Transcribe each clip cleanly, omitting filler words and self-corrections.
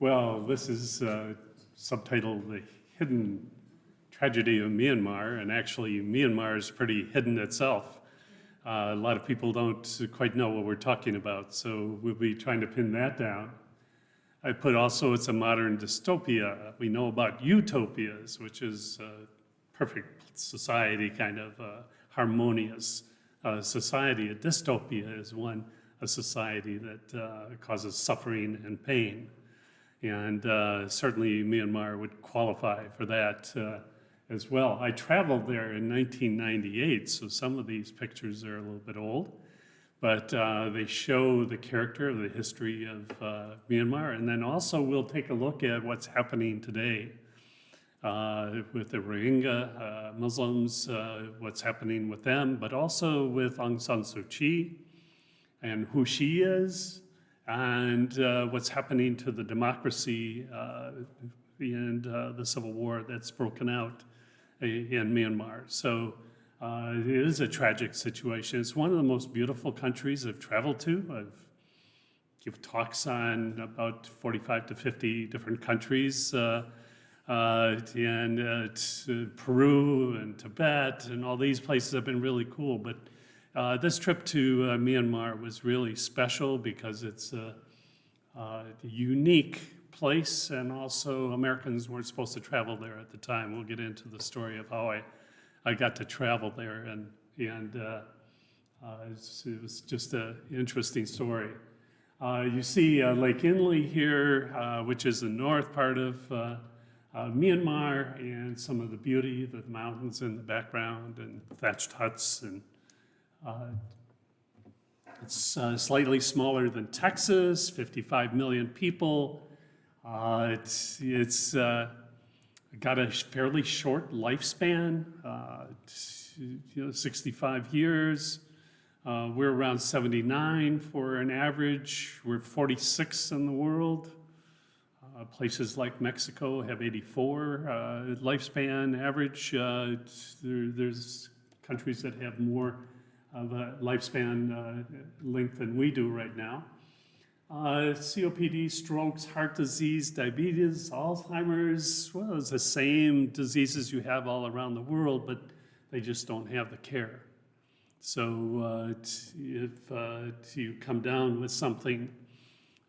Well, this is subtitled The Hidden Tragedy of Myanmar, and actually Myanmar is pretty hidden itself. A lot of people don't quite know what we're talking about, so we'll be trying to pin that down. I put also it's a modern dystopia. We know about utopias, which is a perfect society, kind of harmonious society. A dystopia is a society that causes suffering and pain. And certainly Myanmar would qualify for that as well. I traveled there in 1998, so some of these pictures are a little bit old, but they show the character of the history of Myanmar. And then also we'll take a look at what's happening today with the Rohingya Muslims, what's happening with them, but also with Aung San Suu Kyi and who she is, and what's happening to the democracy and the civil war that's broken out in Myanmar. So it is a tragic situation. It's one of the most beautiful countries I've traveled to. I've given talks on about 45 to 50 different countries, and Peru and Tibet and all these places have been really cool. But this trip to Myanmar was really special because it's a unique place, and also Americans weren't supposed to travel there at the time. We'll get into the story of how I got to travel there, and it was just an interesting story. You see Lake Inle here, which is the north part of Myanmar, and some of the beauty, the mountains in the background, and thatched huts, and it's slightly smaller than Texas, 55 million people. It's got a fairly short lifespan, 65 years. We're around 79 for an average. We're 46 in the world. Places like Mexico have 84 lifespan average. There's countries that have more of a lifespan length than we do right now. COPD, strokes, heart disease, diabetes, Alzheimer's, well, it's the same diseases you have all around the world, but they just don't have the care. So if you come down with something,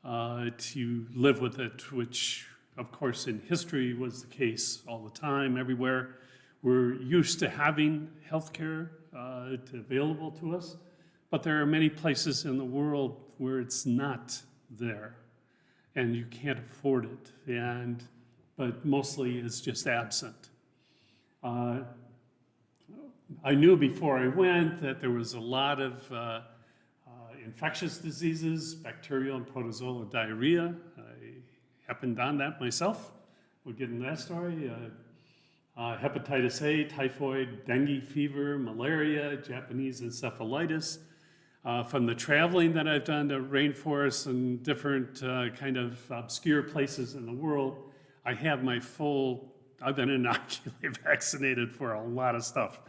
to live with it, which of course in history was the case all the time, everywhere. We're used to having healthcare available to us, but there are many places in the world where it's not there, and you can't afford it, but mostly it's just absent. I knew before I went that there was a lot of infectious diseases, bacterial and protozoal diarrhea. I happened on that myself. We'll get into that story. Hepatitis A, typhoid, dengue fever, malaria, Japanese encephalitis. From the traveling that I've done to rainforests and different kind of obscure places in the world, I've been inoculated, vaccinated for a lot of stuff.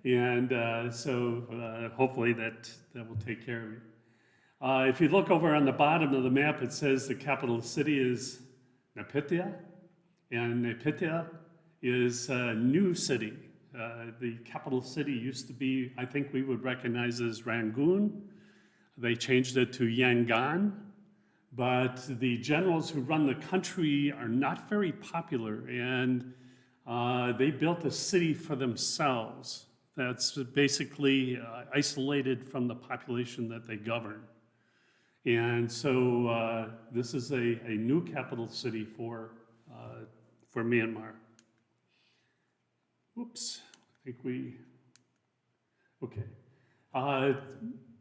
And so hopefully that will take care of you. If you look over on the bottom of the map, it says the capital city is Naypyidaw, and Naypyidaw is a new city. The capital city used to be, I think we would recognize as Rangoon. They changed it to Yangon, but the generals who run the country are not very popular, and they built a city for themselves that's basically isolated from the population that they govern. And so this is a new capital city for Myanmar. Whoops, I think okay.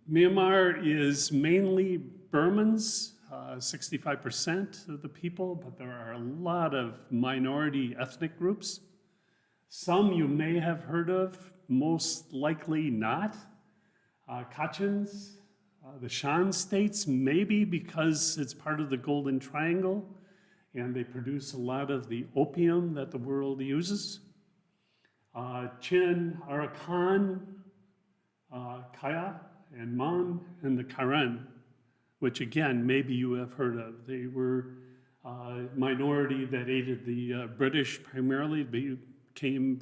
Myanmar is mainly Burmans, 65% of the people, but there are a lot of minority ethnic groups. Some you may have heard of, most likely not. Kachins, the Shan states, maybe because it's part of the Golden Triangle, and they produce a lot of the opium that the world uses. Chin, Arakan, Kaya, and Mon, and the Karen, which again, maybe you have heard of. They were minority that aided the British primarily, became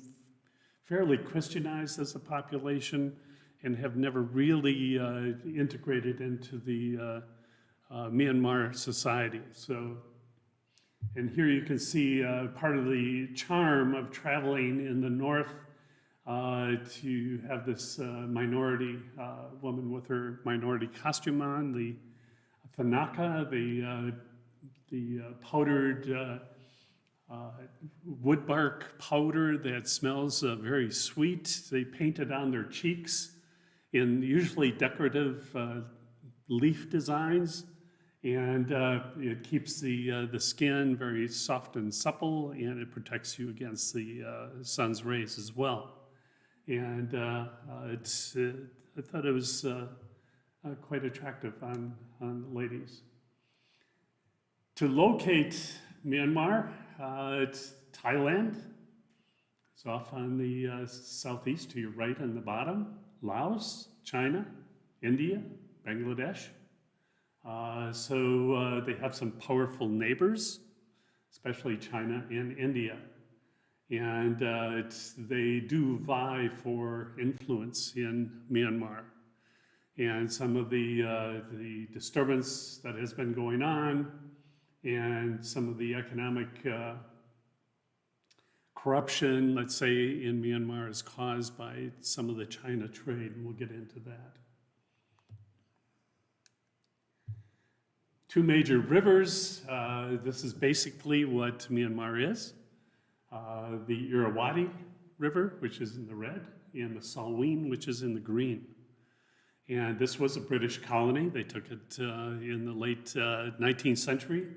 fairly Christianized as a population and have never really integrated into the Myanmar society. So, and here you can see part of the charm of traveling in the north to have this minority woman with her minority costume on, the thanaka, the powdered wood bark powder that smells very sweet. They paint it on their cheeks in usually decorative leaf designs, and it keeps the skin very soft and supple, and it protects you against the sun's rays as well. And I thought it was quite attractive on the ladies. To locate Myanmar, it's Thailand. It's off on the southeast to your right on the bottom. Laos, China, India, Bangladesh. So they have some powerful neighbors, especially China and India. And they do vie for influence in Myanmar. And some of the disturbance that has been going on and some of the economic corruption, let's say, in Myanmar is caused by some of the China trade, and we'll get into that. Two major rivers. This is basically what Myanmar is. The Irrawaddy River, which is in the red, and the Salween, which is in the green. And this was a British colony. They took it in the late 19th century.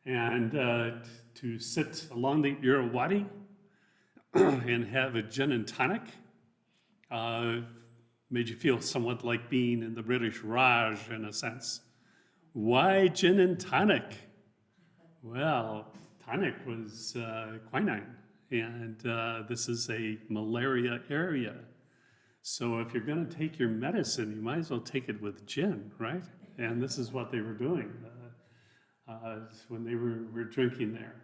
And to sit along the Irrawaddy and have a gin and tonic made you feel somewhat like being in the British Raj in a sense. Why gin and tonic? Well, tonic was quinine, and this is a malaria area. So if you're going to take your medicine, you might as well take it with gin, right? And this is what they were doing when they were drinking there.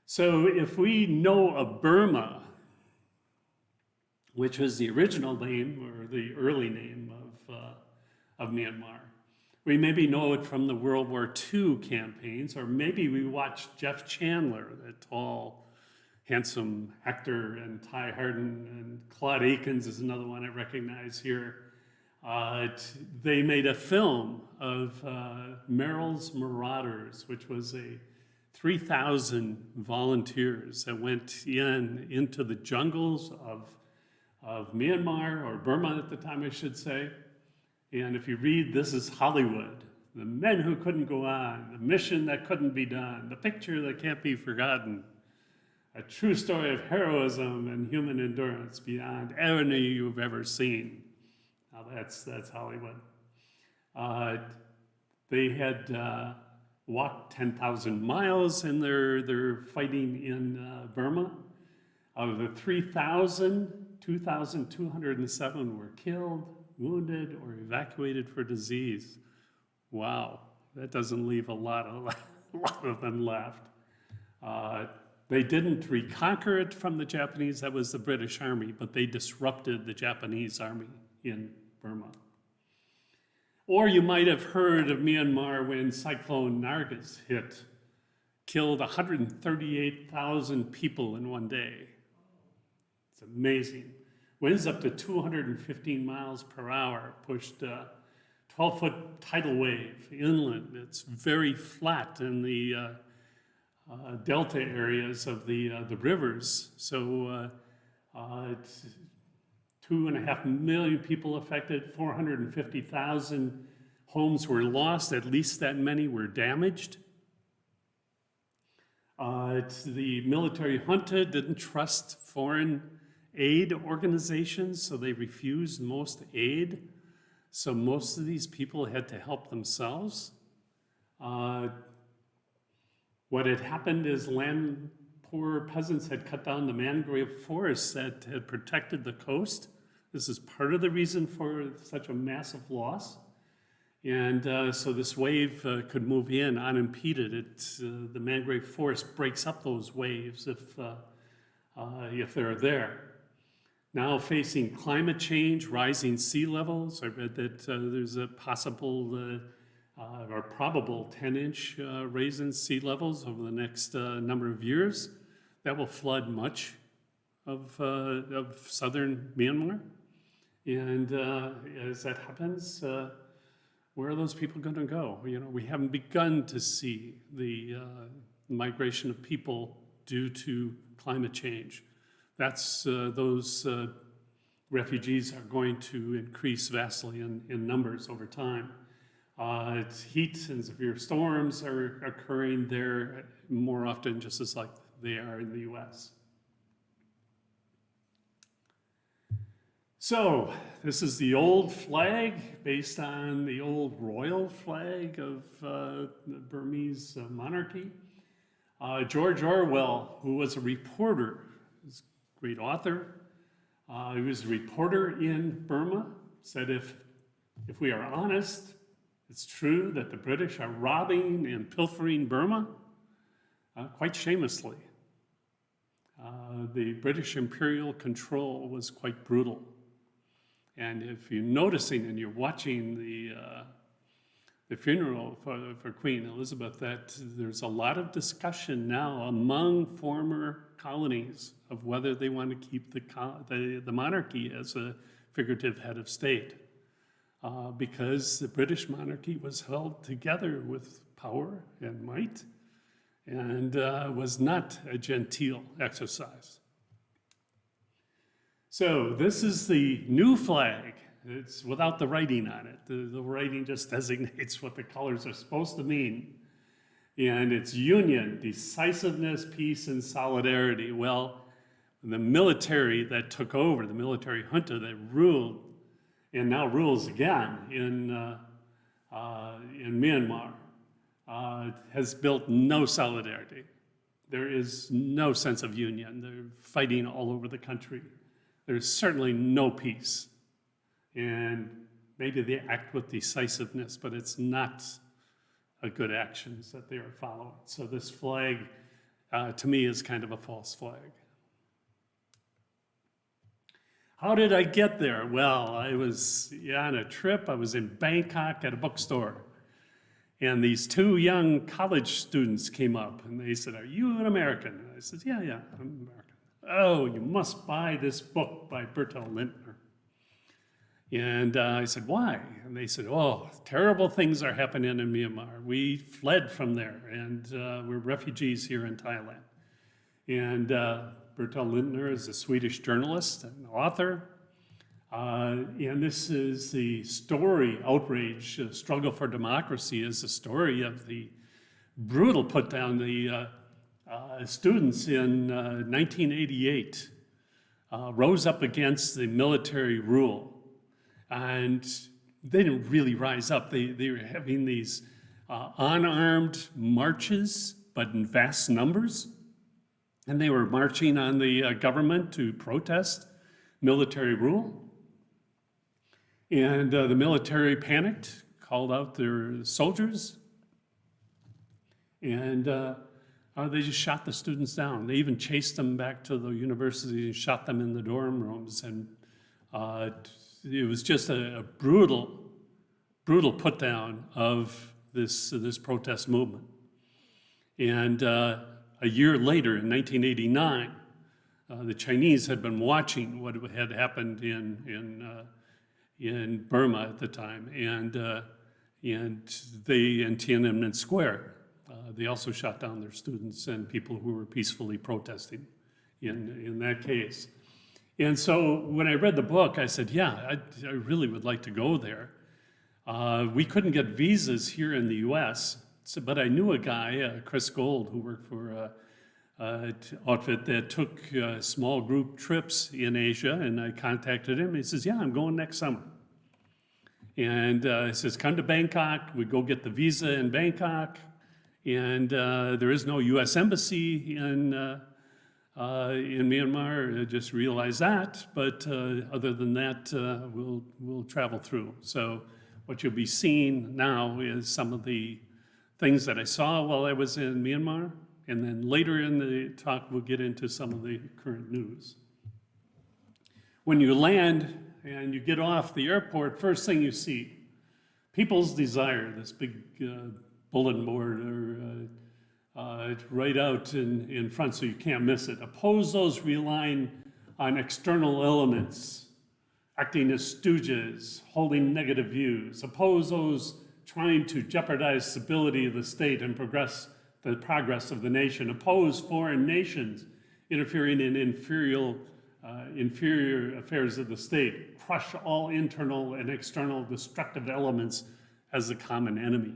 So if we know of Burma, which was the original name or the early name of Myanmar, we maybe know it from the World War II campaigns, or maybe we watched Jeff Chandler, the tall, handsome actor, and Ty Hardin, and Claude Akins is another one I recognize here. They made a film of Merrill's Marauders, which was a 3,000 volunteers that went into the jungles of Myanmar, or Burma at the time, I should say. And if you read This Is Hollywood, the men who couldn't go on, the mission that couldn't be done, the picture that can't be forgotten, a true story of heroism and human endurance beyond any you've ever seen. Now that's Hollywood. They had walked 10,000 miles in their fighting in Burma. Out of the 3,000, 2,207 were killed, wounded, or evacuated for disease. Wow, that doesn't leave a lot of them left. They didn't reconquer it from the Japanese, that was the British Army, but they disrupted the Japanese army in Burma. Or you might have heard of Myanmar when Cyclone Nargis hit, killed 138,000 people in one day. It's amazing. Winds up to 215 miles per hour, pushed a 12-foot tidal wave inland. It's very flat in the delta areas of the rivers. So it's 2.5 million people affected, 450,000 homes were lost, at least that many were damaged. The military junta didn't trust foreign aid organizations, so they refused most aid. So most of these people had to help themselves. What had happened is poor peasants had cut down the mangrove forests that had protected the coast. This is part of the reason for such a massive loss. And so this wave could move in unimpeded. The mangrove forest breaks up those waves if they're there. Now facing climate change, rising sea levels, I read that there's a possible or probable 10-inch raise in sea levels over the next number of years. That will flood much of southern Myanmar. And as that happens, where are those people going to go? You know, we haven't begun to see the migration of people due to climate change. Those refugees are going to increase vastly in numbers over time. Heat and severe storms are occurring there more often, just as like they are in the US. So this is the old flag based on the old royal flag of the Burmese monarchy. George Orwell, who was a reporter, was a great author. He was a reporter in Burma, said if we are honest, it's true that the British are robbing and pilfering Burma quite shamelessly. The British imperial control was quite brutal. And if you're noticing and you're watching the funeral for Queen Elizabeth, that there's a lot of discussion now among former colonies of whether they want to keep the monarchy as a figurative head of state. Because the British monarchy was held together with power and might and was not a genteel exercise. So this is the new flag. It's without the writing on it. The writing just designates what the colors are supposed to mean. And it's union, decisiveness, peace, and solidarity. Well, the military that took over, the military junta that ruled, and now rules again in Myanmar, has built no solidarity. There is no sense of union. They're fighting all over the country. There's certainly no peace. And maybe they act with decisiveness, but it's not a good actions that they are following. So this flag, to me, is kind of a false flag. How did I get there? Well, I was on a trip. I was in Bangkok at a bookstore. And these two young college students came up, and they said, "Are you an American?" And I said, yeah, I'm American. "Oh, you must buy this book by Bertolt Lintner." And I said, "Why?" And they said, "Oh, terrible things are happening in Myanmar. We fled from there, and we're refugees here in Thailand." And Bertolt Lintner is a Swedish journalist and author. And this is the story, Outrage, Struggle for Democracy, is the story of the brutal put down. The students in 1988 rose up against the military rule. And they didn't really rise up. They were having these unarmed marches, but in vast numbers. And they were marching on the government to protest military rule. And the military panicked, called out their soldiers, and they just shot the students down. They even chased them back to the university and shot them in the dorm rooms. And it was just a brutal put down of this protest movement. And a year later, in 1989, the Chinese had been watching what had happened in Burma at the time, and they in Tiananmen Square, they also shot down their students and people who were peacefully protesting in that case. And so when I read the book, I said, yeah, I really would like to go there. We couldn't get visas here in the US, but I knew a guy, Chris Gold, who worked for an outfit that took small group trips in Asia, and I contacted him. He says, yeah, I'm going next summer. And he says, come to Bangkok. We go get the visa in Bangkok. And there is no US embassy in Myanmar. I just realized that. But other than that, we'll travel through. So what you'll be seeing now is some of the things that I saw while I was in Myanmar, and then later in the talk we'll get into some of the current news. When you land and you get off the airport, first thing you see, People's Desire, this big bulletin board right out in front so you can't miss it. Oppose those relying on external elements, acting as stooges, holding negative views. Oppose those trying to jeopardize stability of the state and the progress of the nation. Oppose foreign nations interfering in inferior affairs of the state. Crush all internal and external destructive elements as the common enemy.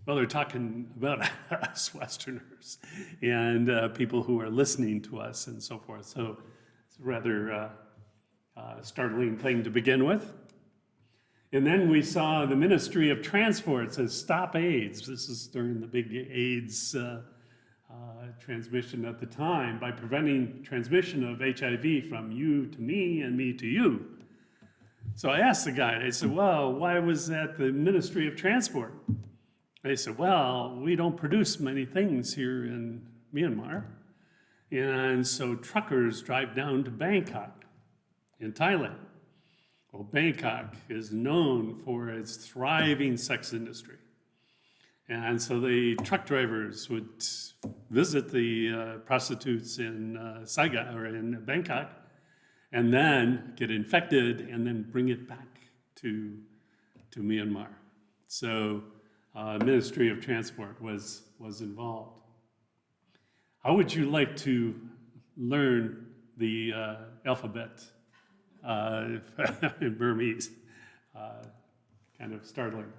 Well, they're talking about us Westerners and people who are listening to us and so forth. So it's a rather startling thing to begin with. And then we saw the Ministry of Transport says, stop AIDS. This is during the big AIDS transmission at the time, by preventing transmission of HIV from you to me and me to you. So I asked the guy, I said, well, why was that the Ministry of Transport? They said, well, we don't produce many things here in Myanmar. And so truckers drive down to Bangkok in Thailand. Well, Bangkok is known for its thriving sex industry. And so the truck drivers would visit the prostitutes in Saigon or in Bangkok and then get infected and then bring it back to Myanmar. So Ministry of Transport was involved. How would you like to learn the alphabet in Burmese? Kind of startling.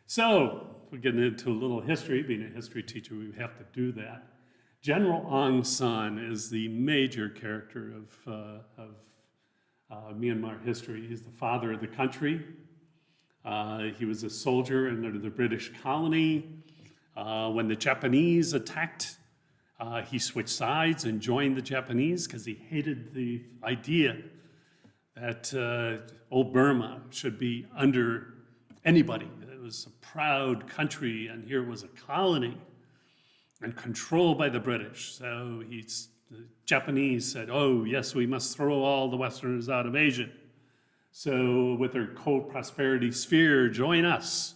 So we're getting into a little history. Being a history teacher, we have to do that. General Aung San is the major character of Myanmar history. He's the father of the country. He was a soldier under the British colony. When the Japanese attacked, he switched sides and joined the Japanese because he hated the idea that old Burma should be under anybody. It was a proud country, and here was a colony and controlled by the British. So the Japanese said, oh, yes, we must throw all the Westerners out of Asia. So with their co-prosperity sphere, join us,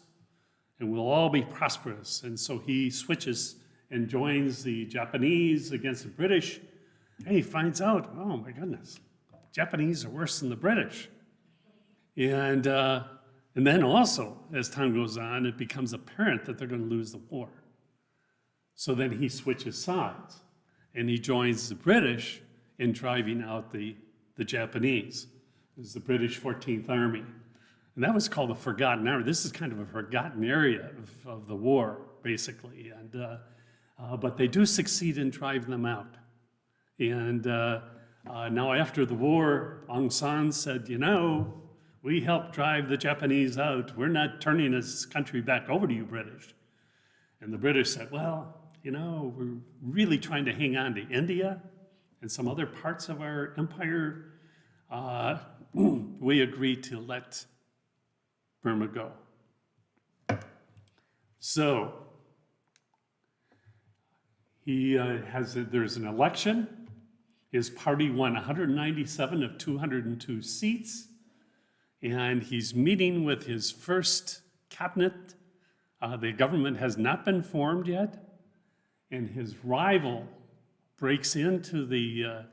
and we'll all be prosperous. And so he switches and joins the Japanese against the British, and he finds out, oh my goodness, Japanese are worse than the British. And then also, as time goes on, it becomes apparent that they're going to lose the war. So then he switches sides, and he joins the British in driving out the Japanese. It was the British 14th Army. And that was called the Forgotten Army. This is kind of a forgotten area of the war, basically. And but they do succeed in driving them out. And now after the war, Aung San said, you know, we helped drive the Japanese out. We're not turning this country back over to you, British. And the British said, well, you know, we're really trying to hang on to India and some other parts of our empire. We agreed to let Burma go. So there's an election. His party won 197 of 202 seats, and he's meeting with his first cabinet. The government has not been formed yet, and his rival breaks into the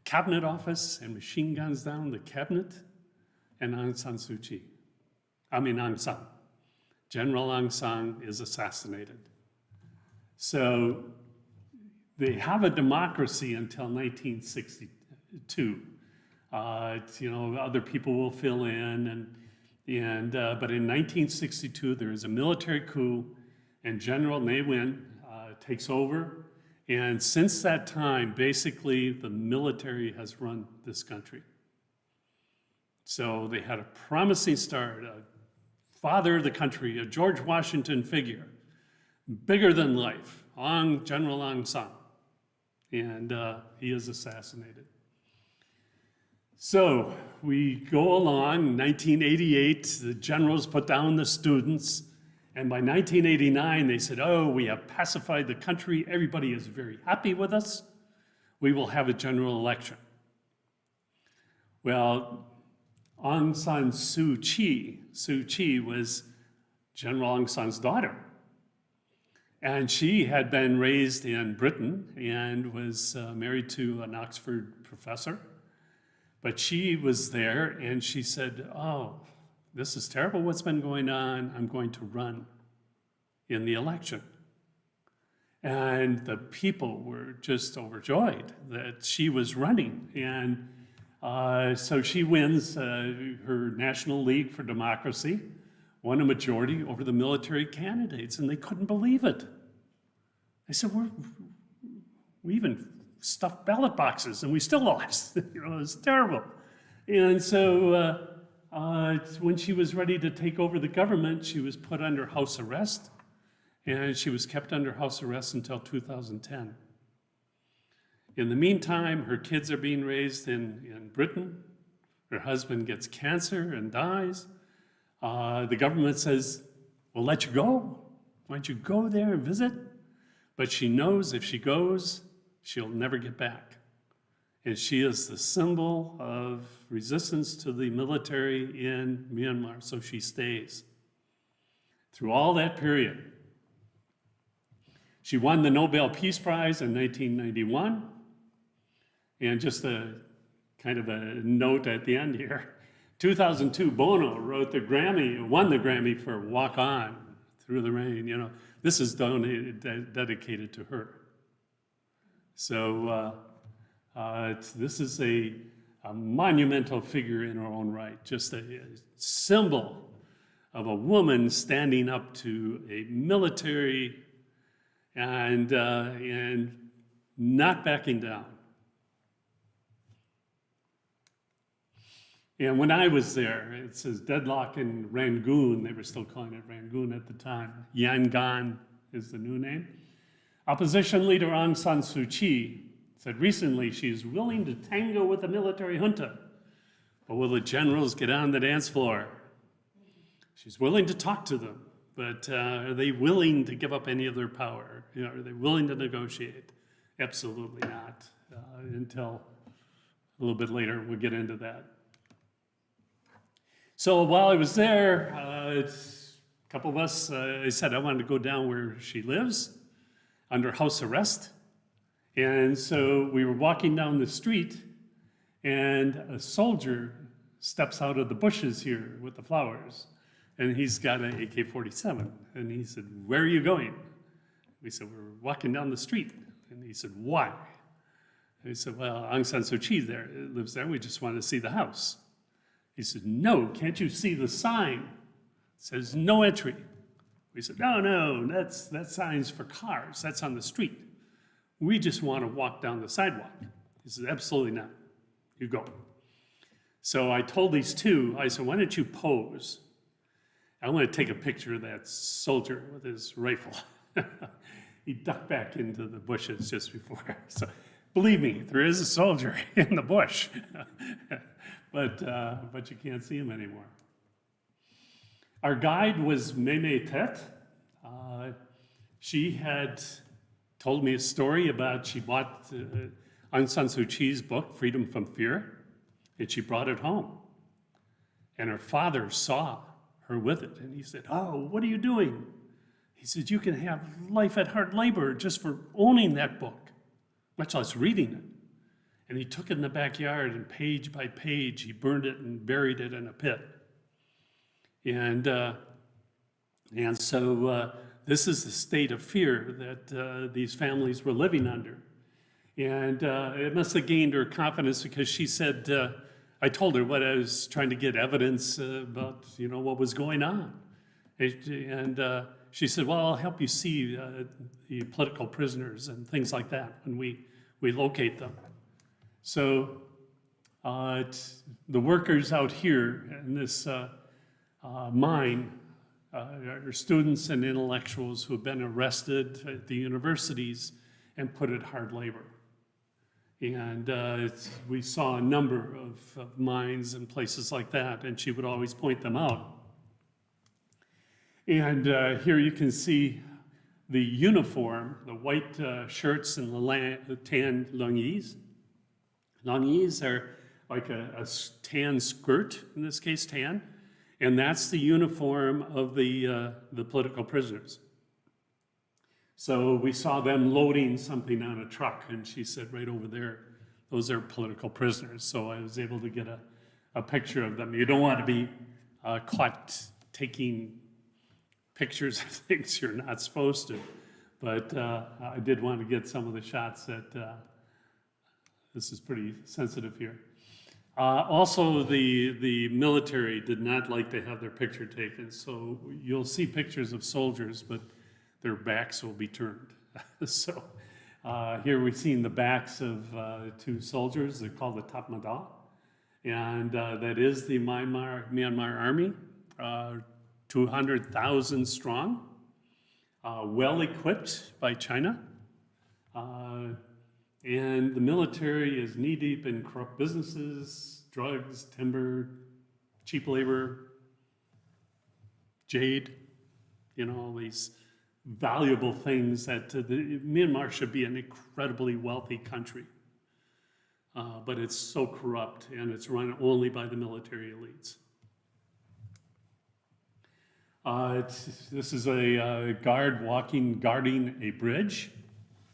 cabinet office and machine guns down the cabinet, and Aung San, General Aung San is assassinated. So they have a democracy until 1962. Other people will fill in, but in 1962 there is a military coup, and General Ne Win takes over. And since that time, basically, the military has run this country. So they had a promising start, a father of the country, a George Washington figure, bigger than life, General Aung San. And he is assassinated. So we go along. In 1988, the generals put down the students. And by 1989, they said, oh, we have pacified the country. Everybody is very happy with us. We will have a general election. Well, Aung San Suu Kyi was General Aung San's daughter. And she had been raised in Britain and was married to an Oxford professor. But she was there and she said, oh, this is terrible what's been going on. I'm going to run in the election. And the people were just overjoyed that she was running. And so she wins her National League for Democracy, won a majority over the military candidates, and they couldn't believe it. They said, we even stuffed ballot boxes and we still lost. It was terrible. And so when she was ready to take over the government, she was put under house arrest, and she was kept under house arrest until 2010. In the meantime, her kids are being raised in Britain. Her husband gets cancer and dies. The government says, we'll let you go. Why don't you go there and visit? But she knows if she goes, she'll never get back. And she is the symbol of resistance to the military in Myanmar, so she stays. Through all that period, she won the Nobel Peace Prize in 1991. And just a kind of a note at the end here, 2002, Bono won the Grammy for Walk On Through the Rain. This is dedicated to her. So this is a monumental figure in her own right, just a symbol of a woman standing up to a military and not backing down. And when I was there, it says deadlock in Rangoon. They were still calling it Rangoon at the time. Yangon is the new name. Opposition leader Aung San Suu Kyi said recently she is willing to tango with the military junta. But will the generals get on the dance floor? She's willing to talk to them, but are they willing to give up any of their power? Are they willing to negotiate? Absolutely not. Until a little bit later, we'll get into that. So while I was there, a couple of us, I said I wanted to go down where she lives, under house arrest. And so we were walking down the street, and a soldier steps out of the bushes here with the flowers. And he's got an AK-47. And he said, where are you going? We said, we're walking down the street. And he said, why? And we said, well, Aung San Suu Kyi lives there. We just want to see the house. He said, no, can't you see the sign? It says no entry. We said, no, that sign's for cars. That's on the street. We just want to walk down the sidewalk. He said, absolutely not. You go. So I told these two, I said, why don't you pose? I want to take a picture of that soldier with his rifle. He ducked back into the bushes just before. So believe me, there is a soldier in the bush. But you can't see him anymore. Our guide was Meme Tet. She had told me a story about she bought Aung San Suu Kyi's book, Freedom from Fear, and she brought it home. And her father saw her with it, and he said, oh, what are you doing? He said, you can have life at hard labor just for owning that book, much less reading it. And he took it in the backyard, and page by page, he burned it and buried it in a pit. And so this is the state of fear that these families were living under. And it must have gained her confidence because she said, I told her what I was trying to get evidence about, what was going on. And she said, well, I'll help you see the political prisoners and things like that when we locate them. So the workers out here in this mine are students and intellectuals who have been arrested at the universities and put at hard labor. And we saw a number of mines and places like that, and she would always point them out. And here you can see the uniform, the white shirts and the tan lungis. Lungis are like a tan skirt, in this case tan, and that's the uniform of the political prisoners. So we saw them loading something on a truck, and she said right over there, those are political prisoners. So I was able to get a picture of them. You don't want to be caught taking pictures of things you're not supposed to, but I did want to get some of the shots that, this is pretty sensitive here. Also, the military did not like to have their picture taken, so you'll see pictures of soldiers, but their backs will be turned. So here we've seen the backs of two soldiers. They're called the Tatmadaw, and that is the Myanmar army, 200,000 strong, well equipped by China. And the military is knee-deep in corrupt businesses, drugs, timber, cheap labor, jade, all these valuable things that Myanmar should be an incredibly wealthy country. But it's so corrupt, and it's run only by the military elites. This is a guard guarding a bridge.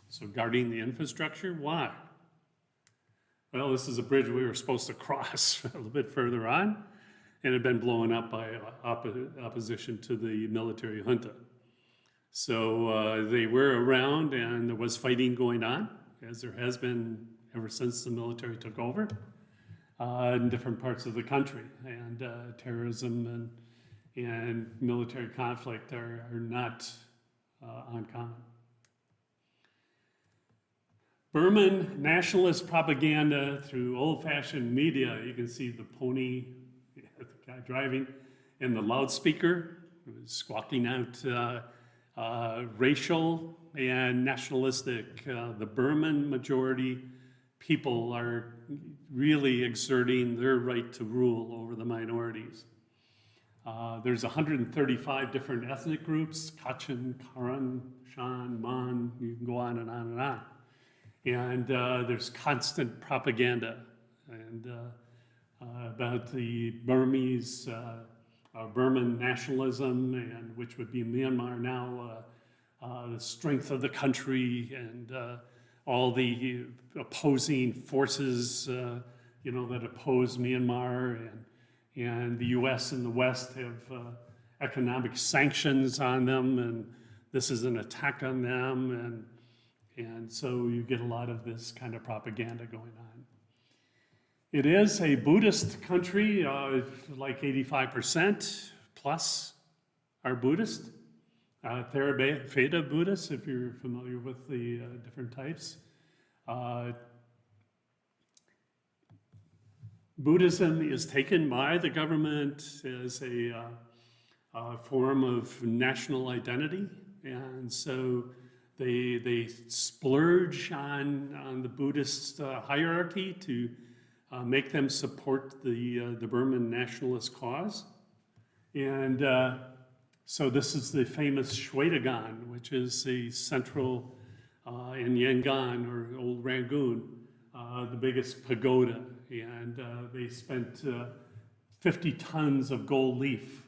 So guarding the infrastructure, why? Well, this is a bridge we were supposed to cross a little bit further on, and had been blown up by opposition to the military junta. So they were around, and there was fighting going on, as there has been ever since the military took over, in different parts of the country. And terrorism and military conflict are not uncommon. Burman nationalist propaganda through old-fashioned media. You can see the pony, the guy driving, and the loudspeaker squawking out racial and nationalistic. The Burman majority people are really exerting their right to rule over the minorities. There's 135 different ethnic groups: Kachin, Karan, Shan, Mon, you can go on and on and on. And there's constant propaganda about the Burmese, Burman nationalism, and which would be Myanmar now, the strength of the country, and all the opposing forces, that oppose Myanmar, and the U.S. and the West have economic sanctions on them, and this is an attack on them, and so you get a lot of this kind of propaganda going on. It is a Buddhist country, like 85% plus are Buddhist. Theravada Buddhists, if you're familiar with the different types. Buddhism is taken by the government as a form of national identity, and so they splurge on the Buddhist hierarchy to make them support the Burman nationalist cause. And so this is the famous Shwedagon, which is the central in Yangon, or Old Rangoon, the biggest pagoda. And they spent 50 tons of gold leaf,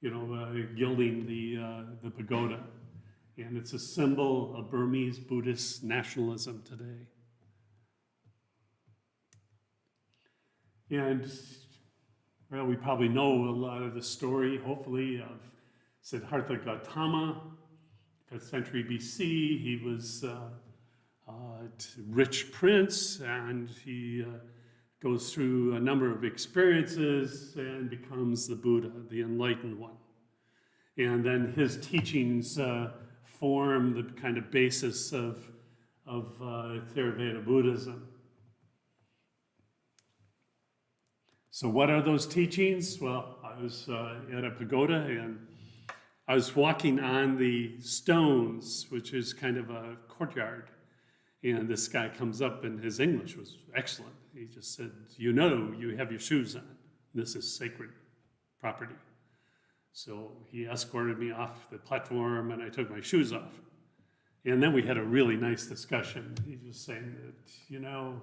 gilding the pagoda. And it's a symbol of Burmese Buddhist nationalism today. And, well, we probably know a lot of the story, hopefully, of Siddhartha Gautama, 5th century BC. He was a rich prince, and he goes through a number of experiences and becomes the Buddha, the enlightened one. And then his teachings form the kind of basis of Theravada Buddhism. So what are those teachings? Well, I was at a pagoda, and I was walking on the stones, which is kind of a courtyard. And this guy comes up, and his English was excellent. He just said, you know, you have your shoes on. This is sacred property. So he escorted me off the platform, and I took my shoes off. And then we had a really nice discussion. He was saying that, you know,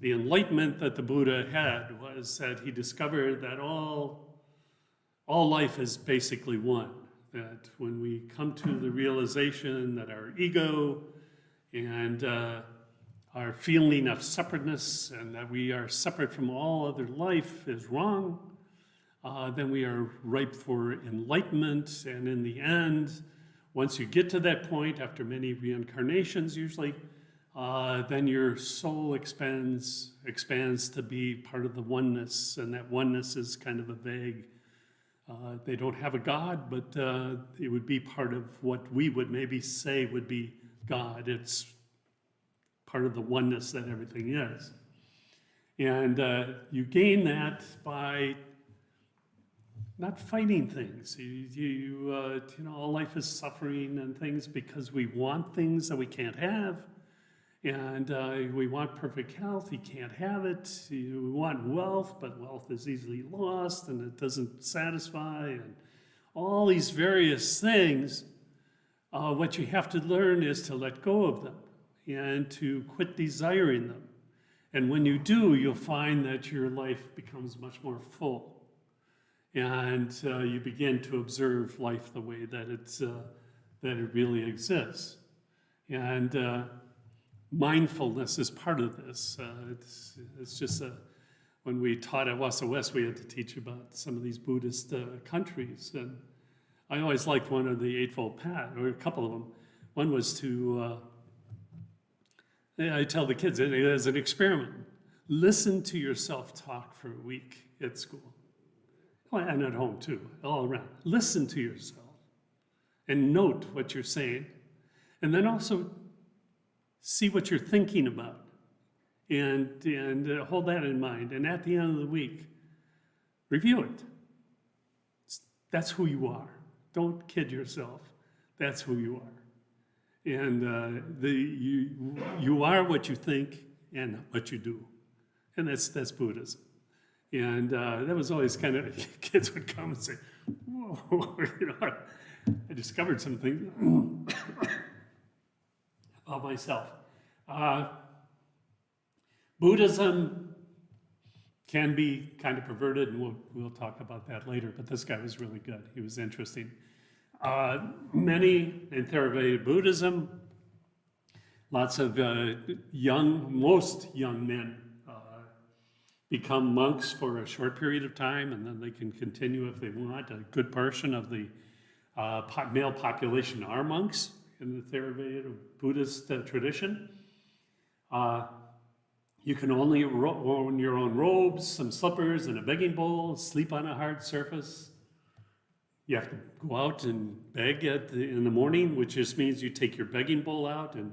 the enlightenment that the Buddha had was that he discovered that all life is basically one. That when we come to the realization that our ego and our feeling of separateness and that we are separate from all other life is wrong, then we are ripe for enlightenment. And in the end, once you get to that point, after many reincarnations usually, then your soul expands to be part of the oneness, and that oneness is kind of a vague, they don't have a God, but it would be part of what we would maybe say would be God. It's part of the oneness that everything is. And you gain that by not fighting things. You know, all life is suffering and things because we want things that we can't have. And we want perfect health, you can't have it. We want wealth, but wealth is easily lost and it doesn't satisfy. And all these various things, what you have to learn is to let go of them and to quit desiring them. And when you do, you'll find that your life becomes much more full. And you begin to observe life the way that it really exists. And mindfulness is part of this. It's just when we taught at Wassa West, we had to teach about some of these Buddhist countries. And I always liked one of the Eightfold Path, or a couple of them. One was to, I tell the kids as an experiment, listen to yourself talk for a week at school. And at home too, all around. Listen to yourself and note what you're saying. And then also see what you're thinking about and hold that in mind. And at the end of the week, review it. That's who you are. Don't kid yourself. That's who you are. And you are what you think and what you do. And that's Buddhism. And that was always kind of, kids would come and say, whoa, you know, I discovered something about myself. Buddhism can be kind of perverted, and we'll talk about that later, but this guy was really good. He was interesting. Many in Theravada Buddhism, lots of most young men become monks for a short period of time, and then they can continue if they want. A good portion of the male population are monks in the Theravada Buddhist tradition. You can only own your own robes, some slippers, and a begging bowl, sleep on a hard surface. You have to go out and beg in the morning, which just means you take your begging bowl out and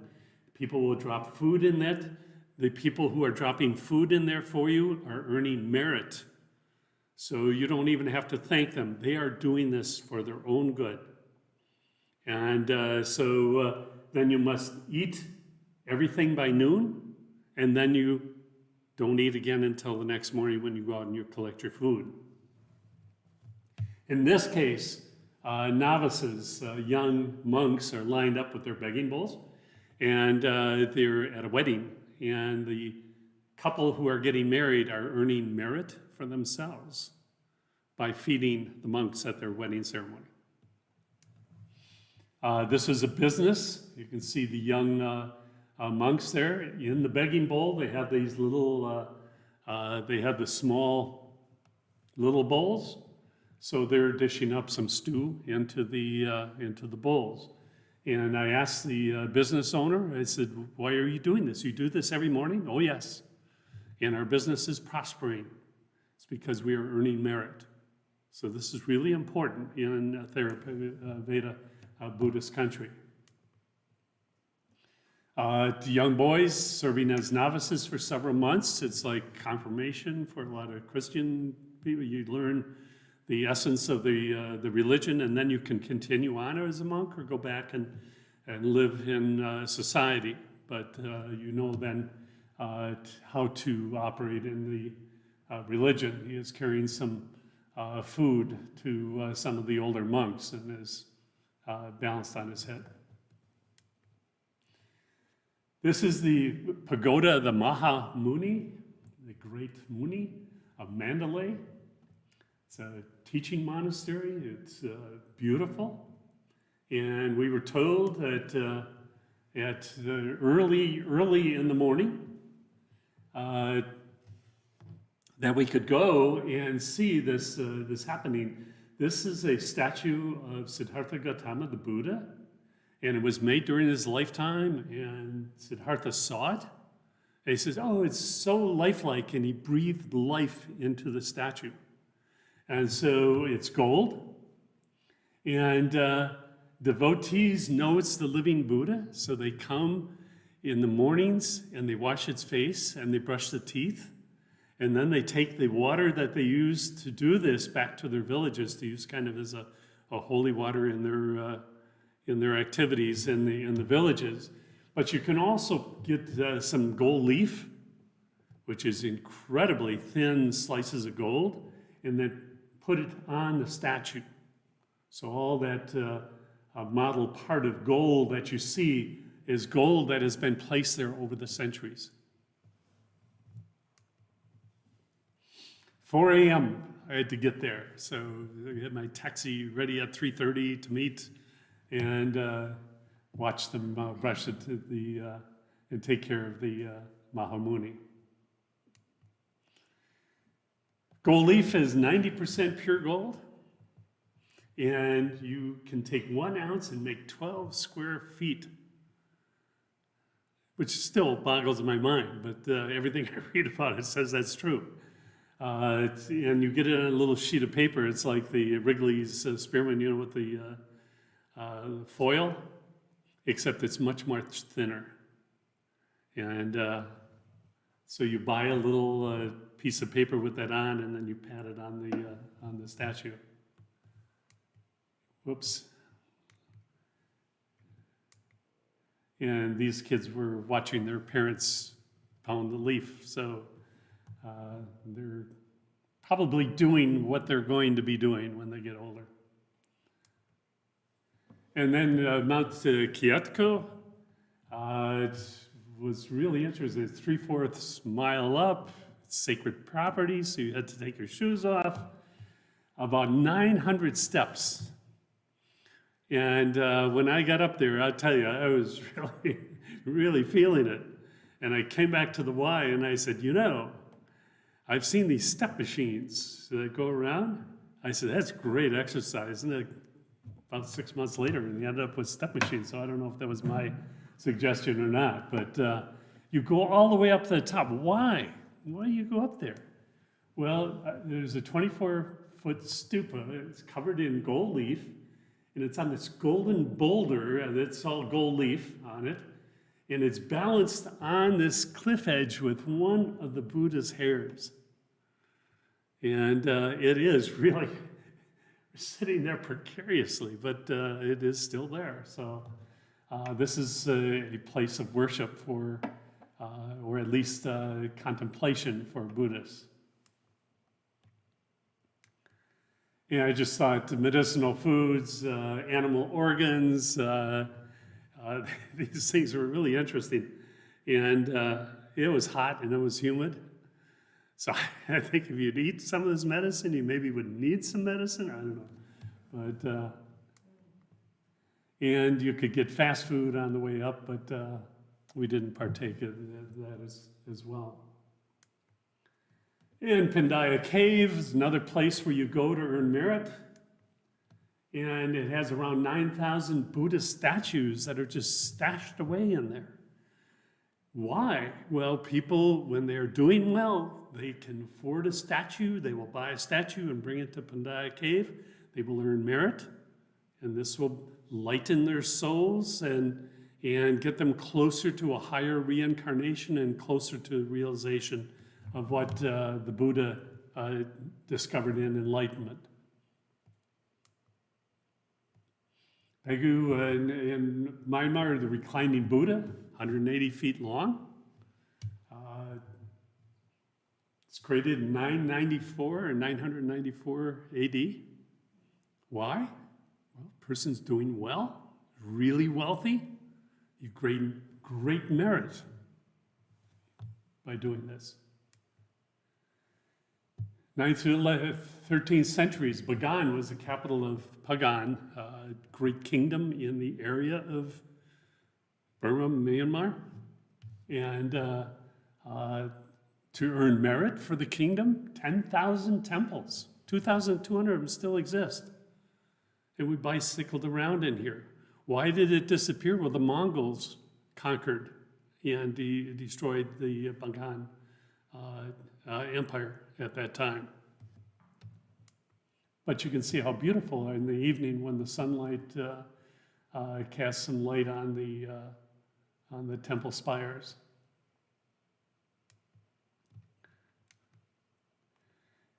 people will drop food in that. The people who are dropping food in there for you are earning merit. So you don't even have to thank them. They are doing this for their own good. And so then you must eat everything by noon, and then you don't eat again until the next morning when you go out and you collect your food. In this case, novices, young monks are lined up with their begging bowls, and they're at a wedding. And the couple who are getting married are earning merit for themselves by feeding the monks at their wedding ceremony. This is a business. You can see the young monks there in the begging bowl. They have these little, they have the small little bowls. So they're dishing up some stew into the bowls. And I asked the business owner, I said, why are you doing this? You do this every morning? Oh, yes. And our business is prospering. It's because we are earning merit. So this is really important in a Theravada Buddhist country. The young boys serving as novices for several months. It's like confirmation for a lot of Christian people. You learn the essence of the religion, and then you can continue on as a monk or go back and live in society. but you know then how to operate in the religion. He is carrying some food to some of the older monks and is balanced on his head. This is the pagoda of the Maha Muni, the great Muni of Mandalay. It's a teaching monastery. It's beautiful. And we were told that at early in the morning that we could go and see this happening. This is a statue of Siddhartha Gautama, the Buddha, and it was made during his lifetime, and Siddhartha saw it. And he says, oh, it's so lifelike, and he breathed life into the statue. And so it's gold, and devotees know it's the living Buddha, so they come in the mornings, and they wash its face, and they brush the teeth, and then they take the water that they use to do this back to their villages to use kind of as a holy water in their activities in the villages. But you can also get some gold leaf, which is incredibly thin slices of gold, and then put it on the statue. So all that model part of gold that you see is gold that has been placed there over the centuries. 4 a.m. I had to get there, so I had my taxi ready at 3:30 to meet, and watch them brush it to and take care of the Mahamuni. Gold leaf is 90% pure gold, and you can take 1 ounce and make 12 square feet, which still boggles my mind, but everything I read about it says that's true. And you get it on a little sheet of paper. It's like the Wrigley's spearmint, you know, with the foil, except it's much thinner. And so you buy a little piece of paper with that on, and then you pat it on the statue. Whoops. And these kids were watching their parents pound the leaf, so they're probably doing what they're going to be doing when they get older. And then Mount Kiatko, it was really interesting. It's 3/4 mile up. It's sacred property, so you had to take your shoes off. About 900 steps. And when I got up there, I'll tell you, I was really, really feeling it. And I came back to the Y and I said, you know, I've seen these step machines that go around. I said, that's great exercise. And then about 6 months later, we ended up with step machines. So I don't know if that was my suggestion or not. But you go all the way up to the top. Why? Why do you go up there? Well, there's a 24-foot stupa. It's covered in gold leaf. And it's on this golden boulder, and it's all gold leaf on it. And it's balanced on this cliff edge with one of the Buddha's hairs. And it is really sitting there precariously, but it is still there. So this is a place of worship for, or at least contemplation for Buddhists. And I just thought medicinal foods, animal organs, these things were really interesting. And it was hot and it was humid. So I think if you'd eat some of this medicine, you maybe would need some medicine, I don't know. But, and you could get fast food on the way up, but we didn't partake of that as well. And Pandaya Cave is another place where you go to earn merit. And it has around 9,000 Buddhist statues that are just stashed away in there. Why? Well, people, when they're doing well, they can afford a statue. They will buy a statue and bring it to Pandaya Cave. They will earn merit. And this will lighten their souls and get them closer to a higher reincarnation and closer to realization of what the Buddha discovered in enlightenment. Daegu in Myanmar, the reclining Buddha, 180 feet long. It's created in 994 or 994 AD. Why? Well, person's doing well, really wealthy. You gain great merit by doing this. 9th to 13th centuries, Bagan was the capital of Pagan, a great kingdom in the area of Burma, Myanmar. And to earn merit for the kingdom, 10,000 temples, 2,200 of them still exist. And we bicycled around in here. Why did it disappear? Well, the Mongols conquered and destroyed the Bagan Empire at that time. But you can see how beautiful in the evening when the sunlight casts some light on the temple spires.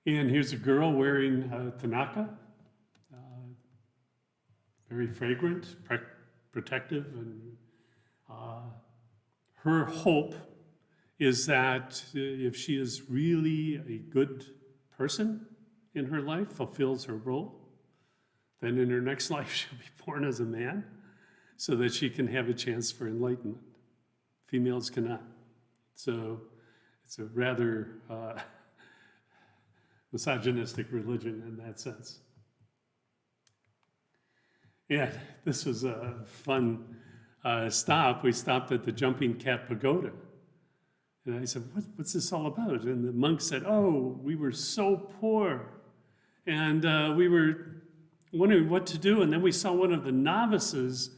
And here's a girl wearing Tanaka, very fragrant, protective, and her hope is that if she is really a good person in her life, fulfills her role, then in her next life she'll be born as a man so that she can have a chance for enlightenment. Females cannot. So it's a rather misogynistic religion in that sense. Yeah, this was a fun stop. We stopped at the Jumping Cat Pagoda. And I said, what's this all about? And the monk said, oh, we were so poor. And we were wondering what to do. And then we saw one of the novices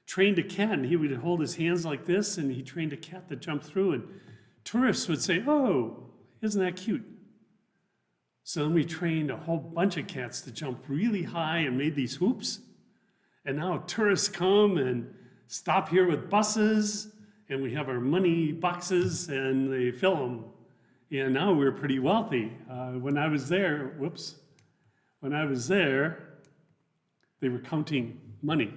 trained a cat. And he would hold his hands like this, and he trained a cat to jump through. And tourists would say, oh, isn't that cute? So then we trained a whole bunch of cats to jump really high and made these hoops. And now tourists come and stop here with buses, and we have our money boxes, and they fill them. And now we're pretty wealthy. When I was there, they were counting money.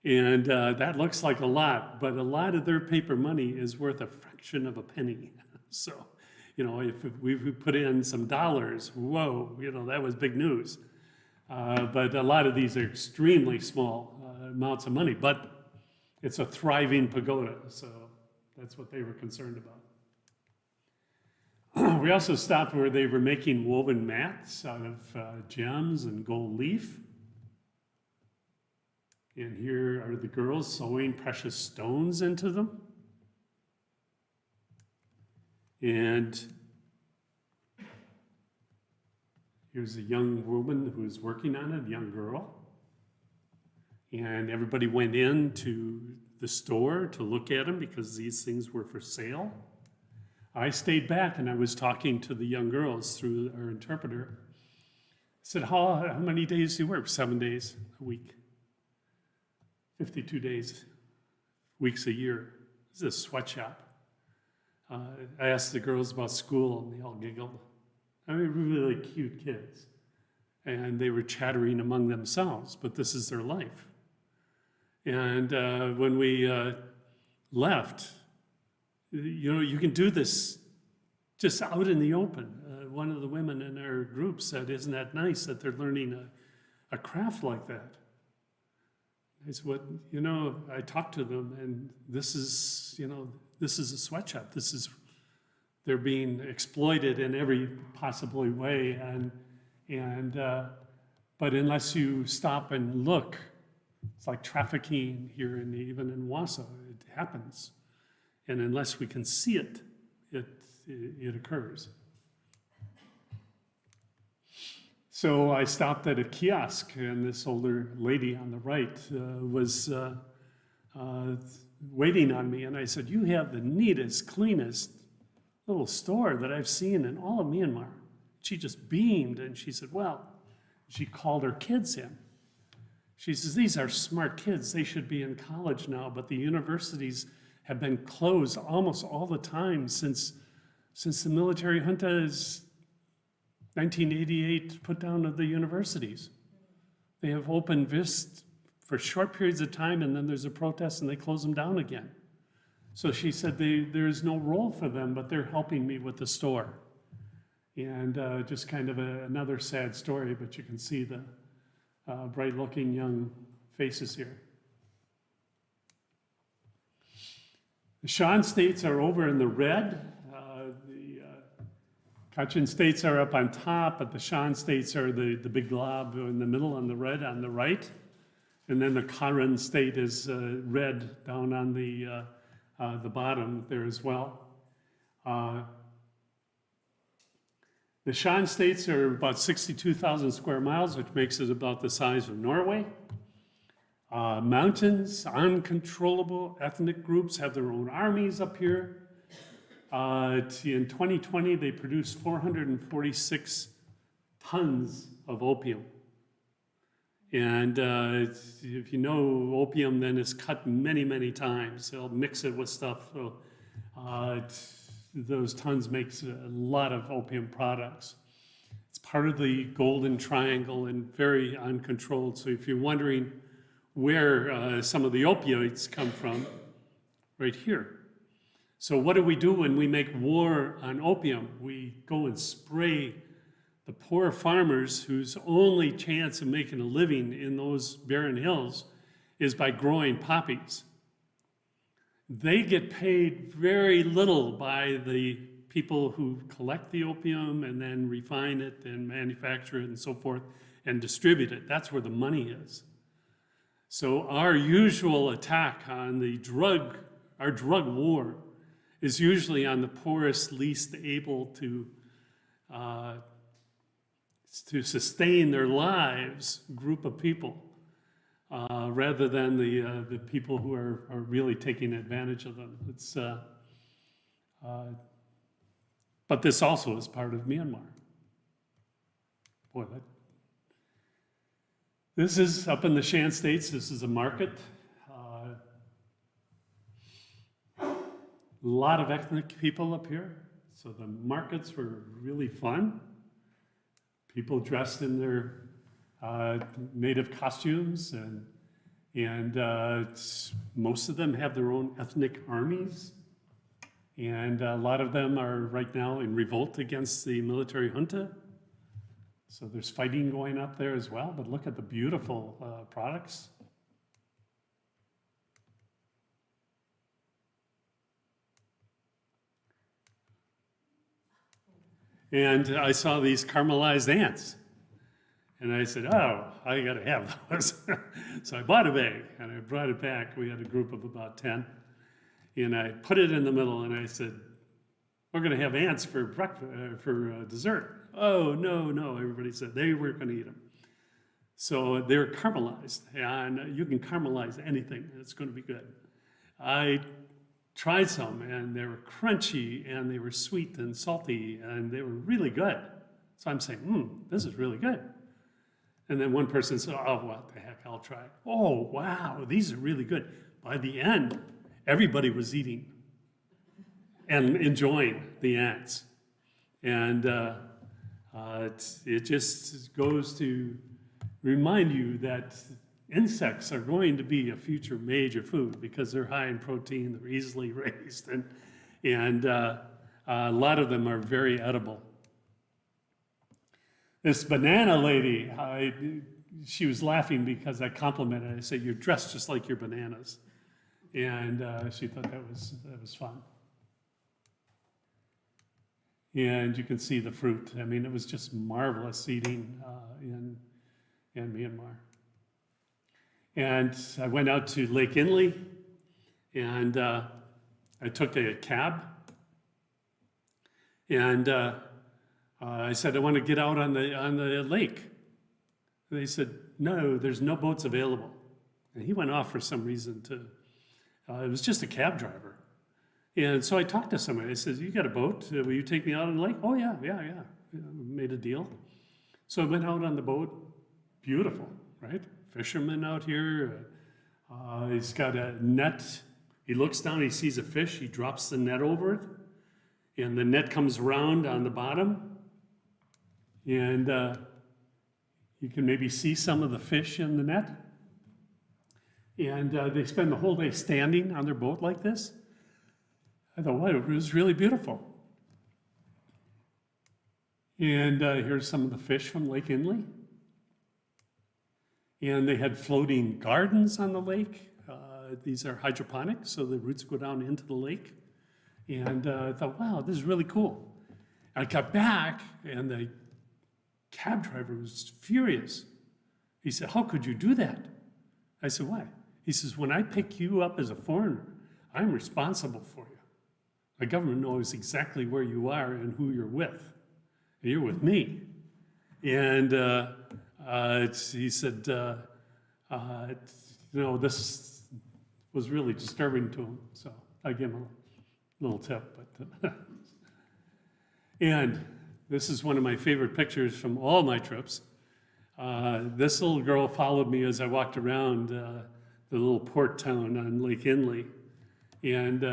And that looks like a lot, but a lot of their paper money is worth a fraction of a penny. So, if we put in some dollars, whoa, that was big news. But a lot of these are extremely small amounts of money, but it's a thriving pagoda, so that's what they were concerned about. We also stopped where they were making woven mats out of gems and gold leaf. And here are the girls sewing precious stones into them. And here's a young woman who's working on it, a young girl. And everybody went into the store to look at them because these things were for sale. I stayed back and I was talking to the young girls through our interpreter. I said, how many days do you work? 7 days a week. 52 days, weeks a year. This is a sweatshop. I asked the girls about school and they all giggled. I mean, really cute kids. And they were chattering among themselves, but this is their life. And when we left, you can do this just out in the open. One of the women in our group said, isn't that nice that they're learning a craft like that? I said, I talked to them, and this is a sweatshop. They're being exploited in every possible way, but unless you stop and look, it's like trafficking here, even in Wasa, it happens, and unless we can see it, it occurs. So I stopped at a kiosk, and this older lady on the right was waiting on me, and I said, you have the neatest, cleanest little store that I've seen in all of Myanmar. She just beamed, and she said, well, she called her kids in. She says, these are smart kids. They should be in college now, but the universities have been closed almost all the time since the military junta is 1988 put down of the universities. They have opened for short periods of time, and then there's a protest and they close them down again. So she said there's no role for them, but they're helping me with the store. And just kind of another sad story, but you can see the bright-looking young faces here. The Shan states are over in the red. The Kachin states are up on top, but the Shan states are the big glob in the middle on the red on the right. And then the Karen state is red down on the bottom there as well. The Shan states are about 62,000 square miles, which makes it about the size of Norway. Mountains, uncontrollable ethnic groups have their own armies up here. In 2020, they produced 446 tons of opium. And if you know opium, then it's cut many, many times. They'll mix it with stuff. So those tons makes a lot of opium products. It's part of the Golden Triangle and very uncontrolled. So if you're wondering where some of the opioids come from, right here. So what do we do when we make war on opium? We go and spray the poor farmers whose only chance of making a living in those barren hills is by growing poppies. They get paid very little by the people who collect the opium and then refine it and manufacture it and so forth and distribute it. That's where the money is. So our usual attack on our drug war is usually on the poorest, least able to sustain their lives group of people, rather than the people who are really taking advantage of them. But this also is part of Myanmar. Boy, this is up in the Shan states. This is a market. A lot of ethnic people up here. So the markets were really fun. People dressed in their native costumes, and most of them have their own ethnic armies. And a lot of them are right now in revolt against the military junta. So there's fighting going up there as well, but look at the beautiful products. And I saw these caramelized ants. And I said, oh, I gotta have those. So I bought a bag and I brought it back. We had a group of about 10. And I put it in the middle and I said, we're gonna have ants for breakfast, for dessert. Oh, no, everybody said they weren't gonna eat them. So they're caramelized, and you can caramelize anything, it's gonna be good. I tried some, and they were crunchy, and they were sweet and salty, and they were really good. So I'm saying, this is really good. And then one person said, oh, what the heck, I'll try it. Oh, wow, these are really good. By the end, everybody was eating and enjoying the ants. And it just goes to remind you that insects are going to be a future major food because they're high in protein, they're easily raised, and a lot of them are very edible. This banana lady, she was laughing because I complimented her. I said, you're dressed just like your bananas. And she thought that was fun. And you can see the fruit. I mean, it was just marvelous eating in Myanmar. And I went out to Lake Inle, and I took a cab. And I said, I want to get out on the lake. And they said, no, there's no boats available. And he went off for some reason it was just a cab driver. And so I talked to somebody. I said, you got a boat? Will you take me out on the lake? Oh, yeah. Made a deal. So I went out on the boat. Beautiful, right? Fisherman out here. He's got a net. He looks down, he sees a fish. He drops the net over it. And the net comes around on the bottom. And you can maybe see some of the fish in the net. And they spend the whole day standing on their boat like this. I thought, wow, it was really beautiful. And here's some of the fish from Lake Inle. And they had floating gardens on the lake. These are hydroponic, so the roots go down into the lake. And I thought, wow, this is really cool. I got back, and the cab driver was furious. He said, how could you do that? I said, why? He says, when I pick you up as a foreigner, I'm responsible for you. The government knows exactly where you are and who you're with. And you're with me. And he said, this was really disturbing to him. So I gave him a little tip. But and this is one of my favorite pictures from all my trips. This little girl followed me as I walked around the little port town on Lake Inle. And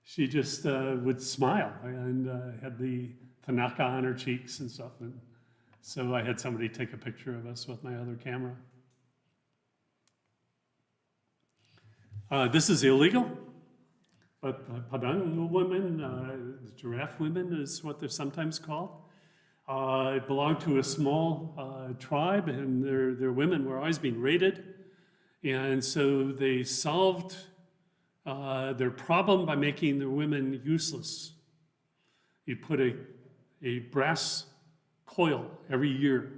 she just would smile and had the Tanaka on her cheeks and stuff. And so I had somebody take a picture of us with my other camera. This is illegal, but Padang women, giraffe women is what they're sometimes called. It belonged to a small tribe, and their women were always being raided. And so they solved their problem by making their women useless. You put a brass coil every year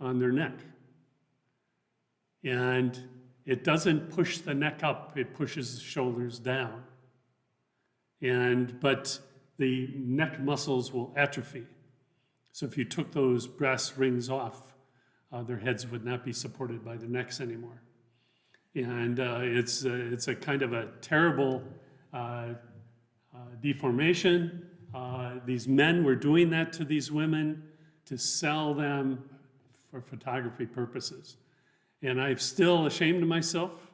on their neck. And it doesn't push the neck up, it pushes the shoulders down. But the neck muscles will atrophy. So if you took those brass rings off, their heads would not be supported by their necks anymore. And it's a kind of a terrible deformation. These men were doing that to these women to sell them for photography purposes. And I'm still ashamed of myself,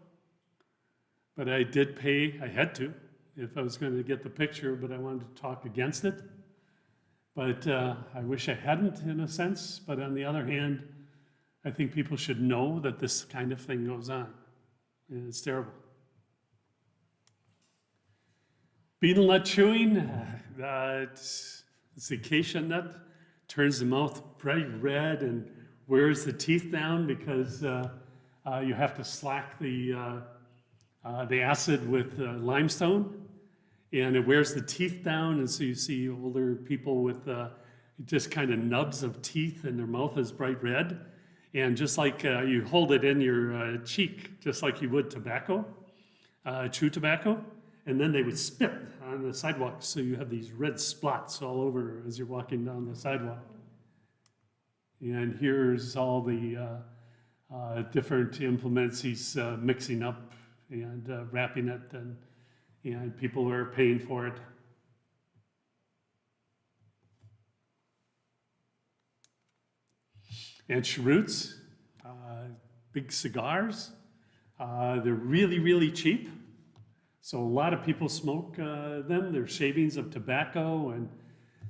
but I did pay, I had to, if I was going to get the picture, but I wanted to talk against it. But I wish I hadn't, in a sense. But on the other hand, I think people should know that this kind of thing goes on. And it's terrible. Betel nut chewing, it's the acacia nut, turns the mouth bright red and wears the teeth down because you have to slack the acid with limestone, and it wears the teeth down, and so you see older people with just kind of nubs of teeth, and their mouth is bright red, and just like you hold it in your cheek, just like you would tobacco, chew tobacco, and then they would spit on the sidewalk, so you have these red spots all over as you're walking down the sidewalk. And here's all the different implements he's mixing up and wrapping it, and people are paying for it. And cheroots, big cigars. They're really, really cheap. So a lot of people smoke them. They're shavings of tobacco and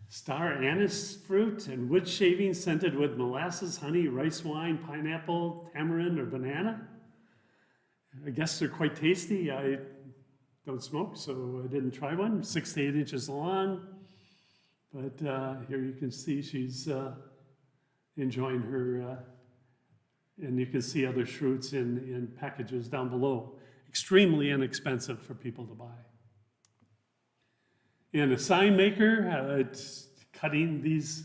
star anise fruit and wood shavings scented with molasses, honey, rice wine, pineapple, tamarind, or banana. I guess they're quite tasty. I don't smoke, so I didn't try one. 6 to 8 inches long. But here you can see she's enjoying her, and you can see other cheroots in packages down below. Extremely inexpensive for people to buy. And a sign maker, it's cutting these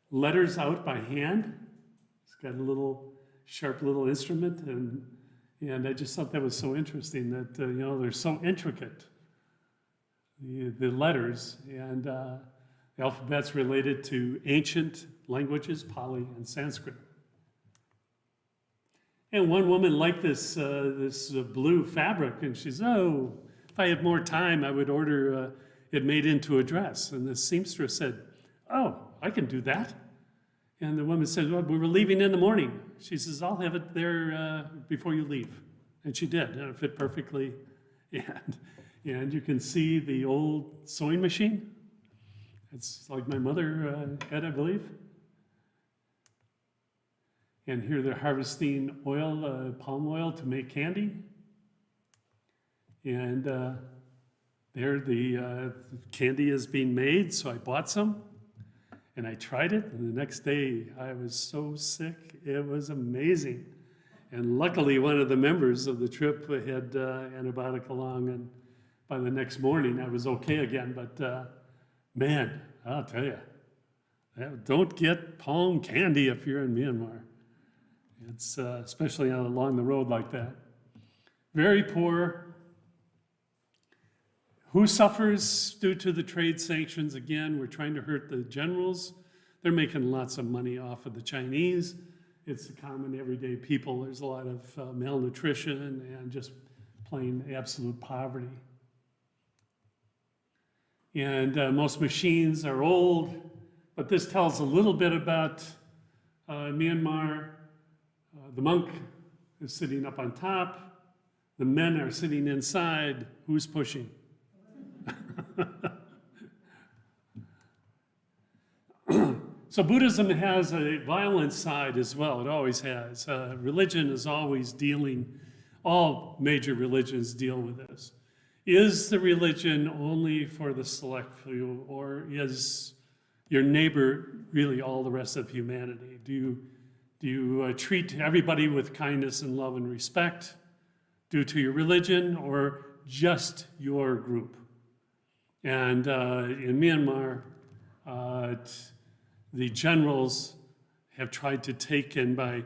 letters out by hand. It's got a little sharp little instrument, and I just thought that was so interesting that they're so intricate, the letters, and the alphabet's related to ancient languages, Pali and Sanskrit. And one woman liked this blue fabric, and she said, "Oh, if I had more time, I would order it made into a dress." And the seamstress said, "Oh, I can do that." And the woman said, "Well, we were leaving in the morning." She says, "I'll have it there before you leave." And she did, and it fit perfectly. And you can see the old sewing machine. It's like my mother had, I believe. And here they're harvesting oil, palm oil, to make candy. And there the candy is being made, so I bought some. And I tried it, and the next day I was so sick. It was amazing. And luckily, one of the members of the trip had antibiotic along, and by the next morning I was okay again. But man, I'll tell you, don't get palm candy if you're in Myanmar. It's especially along the road like that. Very poor. Who suffers due to the trade sanctions? Again, we're trying to hurt the generals. They're making lots of money off of the Chinese. It's the common everyday people. There's a lot of malnutrition and just plain absolute poverty. And most machines are old, but this tells a little bit about Myanmar. The monk is sitting up on top. The men are sitting inside. Who's pushing? So Buddhism has a violent side as well. It always has. Religion is always dealing, all major religions deal with this. Is the religion only for the select few, or is your neighbor really all the rest of humanity? Do you treat everybody with kindness and love and respect due to your religion, or just your group? And in Myanmar, the generals have tried to take in by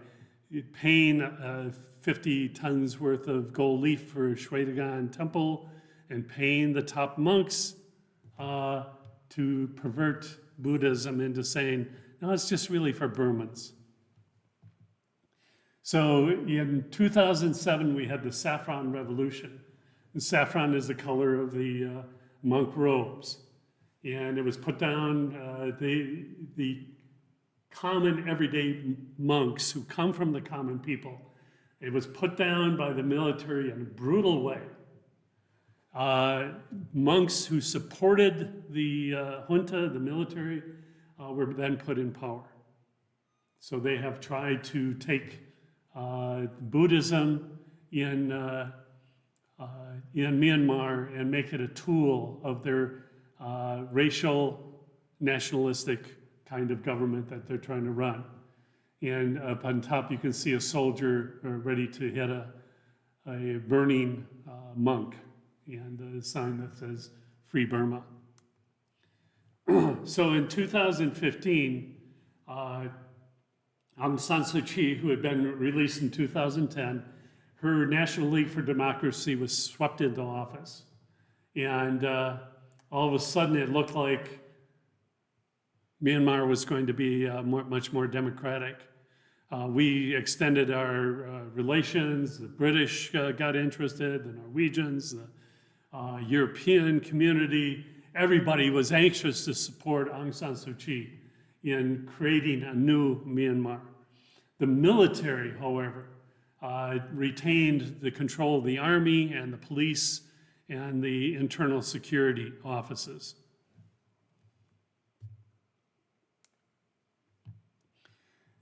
paying 50 tons worth of gold leaf for Shwedagon temple and paying the top monks to pervert Buddhism into saying, no, it's just really for Burmans. So in 2007, we had the Saffron Revolution. And saffron is the color of the monk robes. And it was put down, the common everyday monks who come from the common people, it was put down by the military in a brutal way. Monks who supported the junta, the military, were then put in power. So they have tried to take Buddhism in Myanmar and make it a tool of their racial, nationalistic kind of government that they're trying to run. And up on top, you can see a soldier ready to hit a burning monk, and a sign that says Free Burma. So in 2015, Aung San Suu Kyi, who had been released in 2010, her National League for Democracy was swept into office. And all of a sudden it looked like Myanmar was going to be much more democratic. We extended our relations. The British got interested, the Norwegians, the European community. Everybody was anxious to support Aung San Suu Kyi in creating a new Myanmar. The military, however, retained the control of the army and the police and the internal security offices.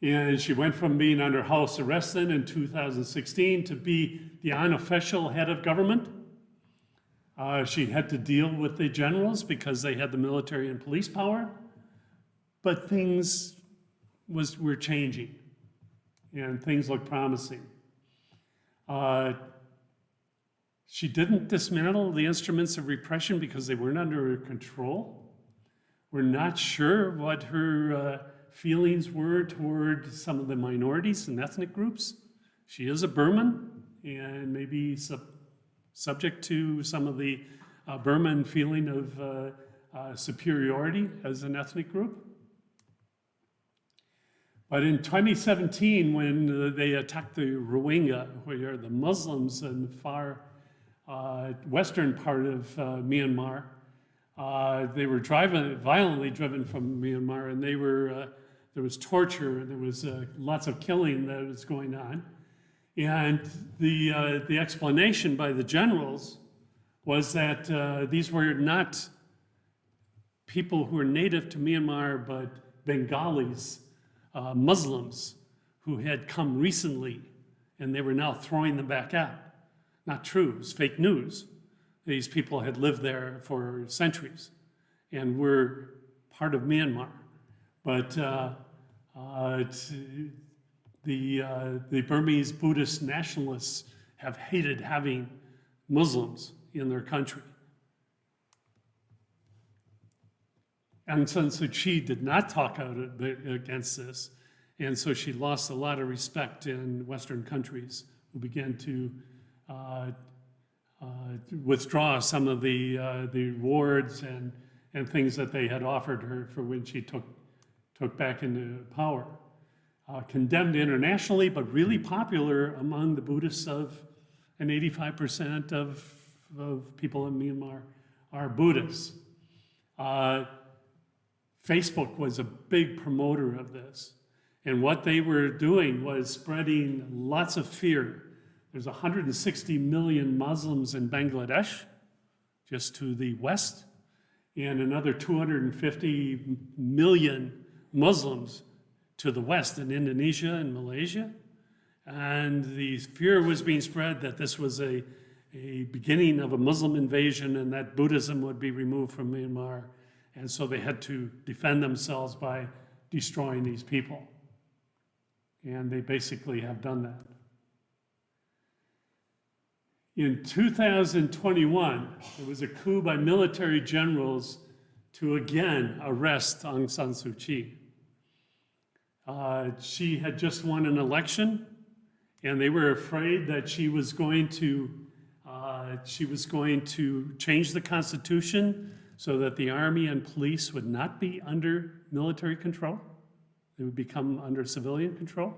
And she went from being under house arrest then in 2016 to be the unofficial head of government. She had to deal with the generals because they had the military and police power, but things were changing and things looked promising. She didn't dismantle the instruments of repression because they weren't under her control. We're not sure what her feelings were toward some of the minorities and ethnic groups. She is a Burman and maybe subject to some of the Burman feeling of superiority as an ethnic group. But in 2017, when they attacked the Rohingya, where are the Muslims in the far western part of Myanmar, they were violently driven from Myanmar, and there was torture, and there was lots of killing that was going on. And the explanation by the generals was that these were not people who were native to Myanmar, but Bengalis, Muslims, who had come recently, and they were now throwing them back out. Not true, it was fake news. These people had lived there for centuries and were part of Myanmar. But the Burmese Buddhist nationalists have hated having Muslims in their country. Aung San Suu Kyi did not talk out against this, and so she lost a lot of respect in Western countries, who began to withdraw some of the rewards and things that they had offered her for when she took back into power. Condemned internationally, but really popular among the Buddhists and 85% of people in Myanmar are Buddhists. Facebook was a big promoter of this. And what they were doing was spreading lots of fear. There's 160 million Muslims in Bangladesh, just to the west, and another 250 million Muslims to the west in Indonesia and Malaysia. And the fear was being spread that this was a beginning of a Muslim invasion and that Buddhism would be removed from Myanmar. And so they had to defend themselves by destroying these people. And they basically have done that. In 2021, there was a coup by military generals to again arrest Aung San Suu Kyi. She had just won an election, and they were afraid that she was going to change the constitution so that the army and police would not be under military control. They would become under civilian control.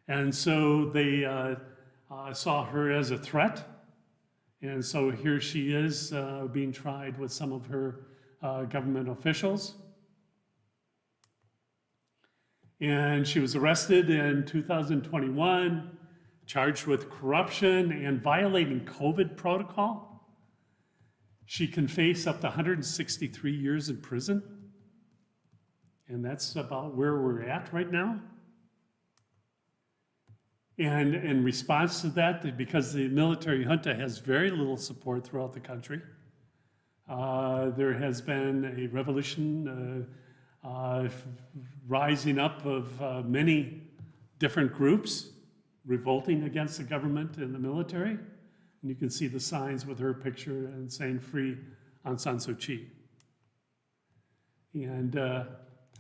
And so they saw her as a threat. And so here she is being tried with some of her government officials. And she was arrested in 2021, charged with corruption and violating COVID protocol. She can face up to 163 years in prison. And that's about where we're at right now. And in response to that, because the military junta has very little support throughout the country, there has been a revolution rising up of many different groups revolting against the government and the military. And you can see the signs with her picture and saying free Aung San Suu Kyi. And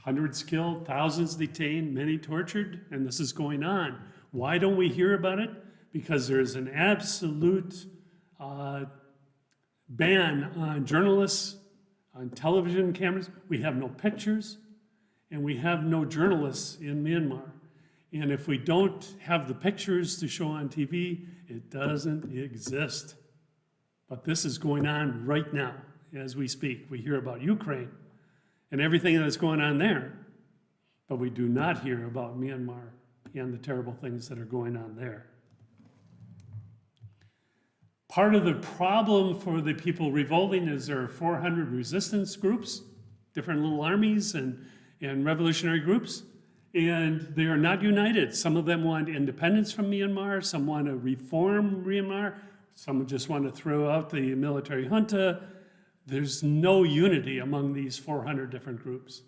hundreds killed, thousands detained, many tortured, and this is going on. Why don't we hear about it? Because there's an absolute ban on journalists, on television cameras. We have no pictures, and we have no journalists in Myanmar. And if we don't have the pictures to show on TV, it doesn't exist. But this is going on right now as we speak. We hear about Ukraine and everything that's going on there, but we do not hear about Myanmar and the terrible things that are going on there. Part of the problem for the people revolting is there are 400 resistance groups, different little armies and revolutionary groups, and they are not united. Some of them want independence from Myanmar, some want to reform Myanmar, some just want to throw out the military junta. There's no unity among these 400 different groups.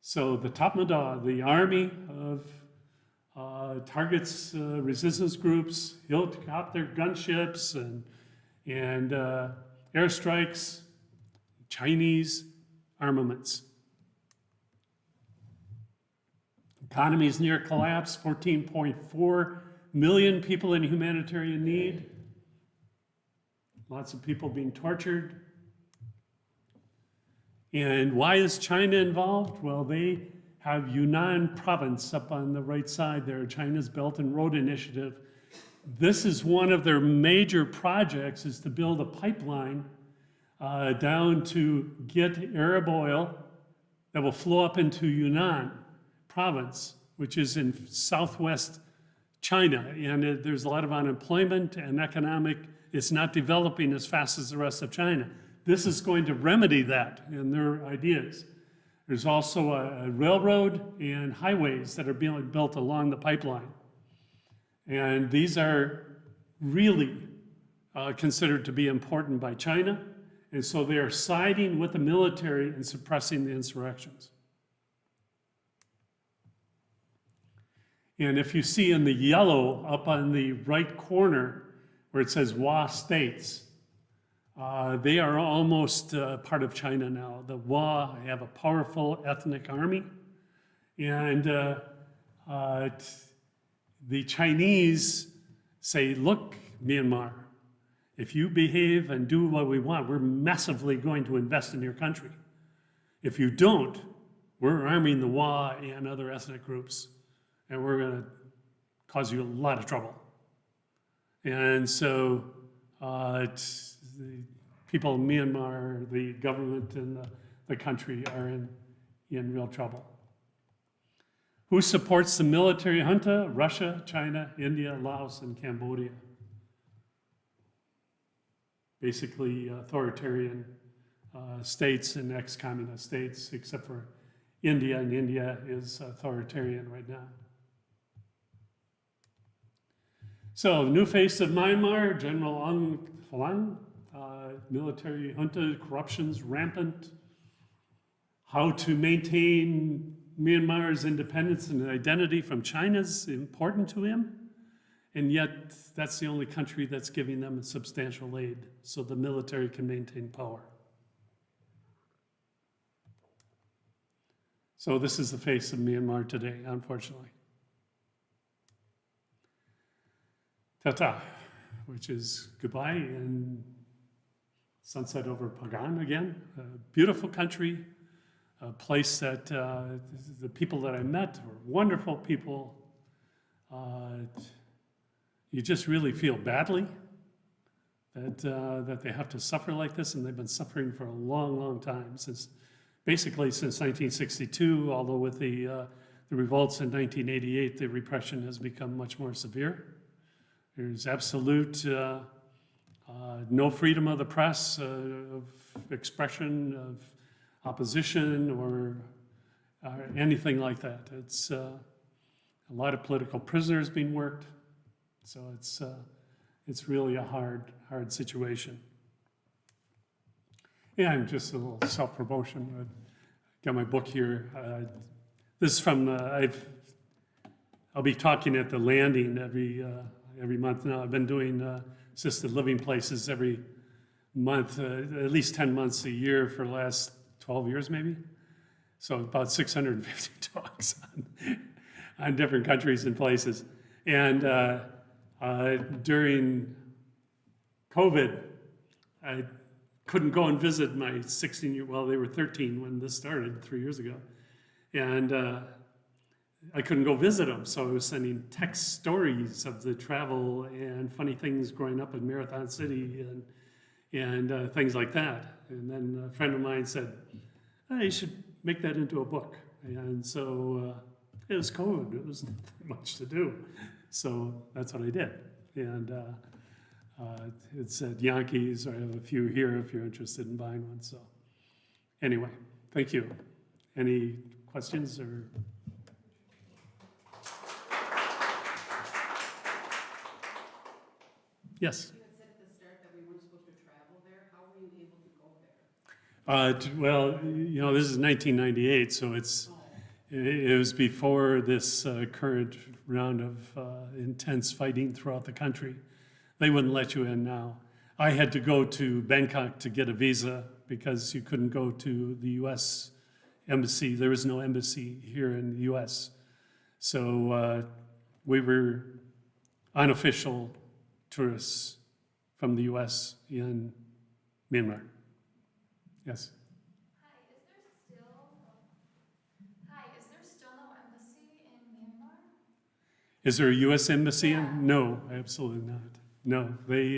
So the Tatmadaw, the army of targets resistance groups, helicopter gunships and airstrikes, Chinese armaments. Economy is near collapse, 14.4 million people in humanitarian need. Lots of people being tortured. And why is China involved? Well, they have Yunnan province up on the right side there, China's Belt and Road Initiative. This is one of their major projects, is to build a pipeline down to get Arab oil that will flow up into Yunnan province, which is in southwest China. And there's a lot of unemployment and it's not developing as fast as the rest of China. This is going to remedy that in their ideas. There's also a railroad and highways that are being built along the pipeline. And these are really considered to be important by China. And so they are siding with the military and suppressing the insurrections. And if you see in the yellow up on the right corner where it says Wa states, they are almost part of China now. The Wa have a powerful ethnic army. And the Chinese say, look, Myanmar, if you behave and do what we want, we're massively going to invest in your country. If you don't, we're arming the Wa and other ethnic groups, and we're going to cause you a lot of trouble. And so the people in Myanmar, the government and the country are in real trouble. Who supports the military junta? Russia, China, India, Laos, and Cambodia. Basically authoritarian states and ex-communist states, except for India, and India is authoritarian right now. So, new face of Myanmar, General Aung Hlaing, military junta, corruption's rampant. How to maintain Myanmar's independence and identity from China is important to him. And yet, that's the only country that's giving them substantial aid so the military can maintain power. So this is the face of Myanmar today, unfortunately. Tata, which is goodbye, and sunset over Pagan again. A beautiful country, a place that the people that I met were wonderful people. You just really feel badly that they have to suffer like this, and they've been suffering for a long, long time, basically since 1962, although with the revolts in 1988, the repression has become much more severe. There's absolute no freedom of the press, of expression, of opposition, or anything like that. It's a lot of political prisoners being worked. So it's really a hard situation. Yeah, and just a little self-promotion. I've got my book here. This is from I'll be talking at the Landing every month now. I've been doing assisted living places every month, at least 10 months a year for the last 12 years, maybe. So about 650 talks on different countries and places. And during COVID, I couldn't go and visit my 16-year-old, well, they were 13 when this started 3 years ago. And I couldn't go visit them, so I was sending text stories of the travel and funny things growing up in Marathon City and things like that. And then a friend of mine said, oh, you should make that into a book. And so it was COVID, it was nothing much to do. So that's what I did. And it's at Yankees, or I have a few here if you're interested in buying one. So anyway, thank you. Any questions or? Yes? You had said at the start that we weren't supposed to travel there. How were you able to go there? Well, you know, this is 1998, so it was before this current round of intense fighting throughout the country. They wouldn't let you in now. I had to go to Bangkok to get a visa because you couldn't go to the U.S. embassy. There was no embassy here in the U.S. So we were unofficial tourists from the U.S. in Myanmar. Yes? Is there still no embassy in Myanmar? Is there a U.S. embassy? Yeah. No, absolutely not. No, they,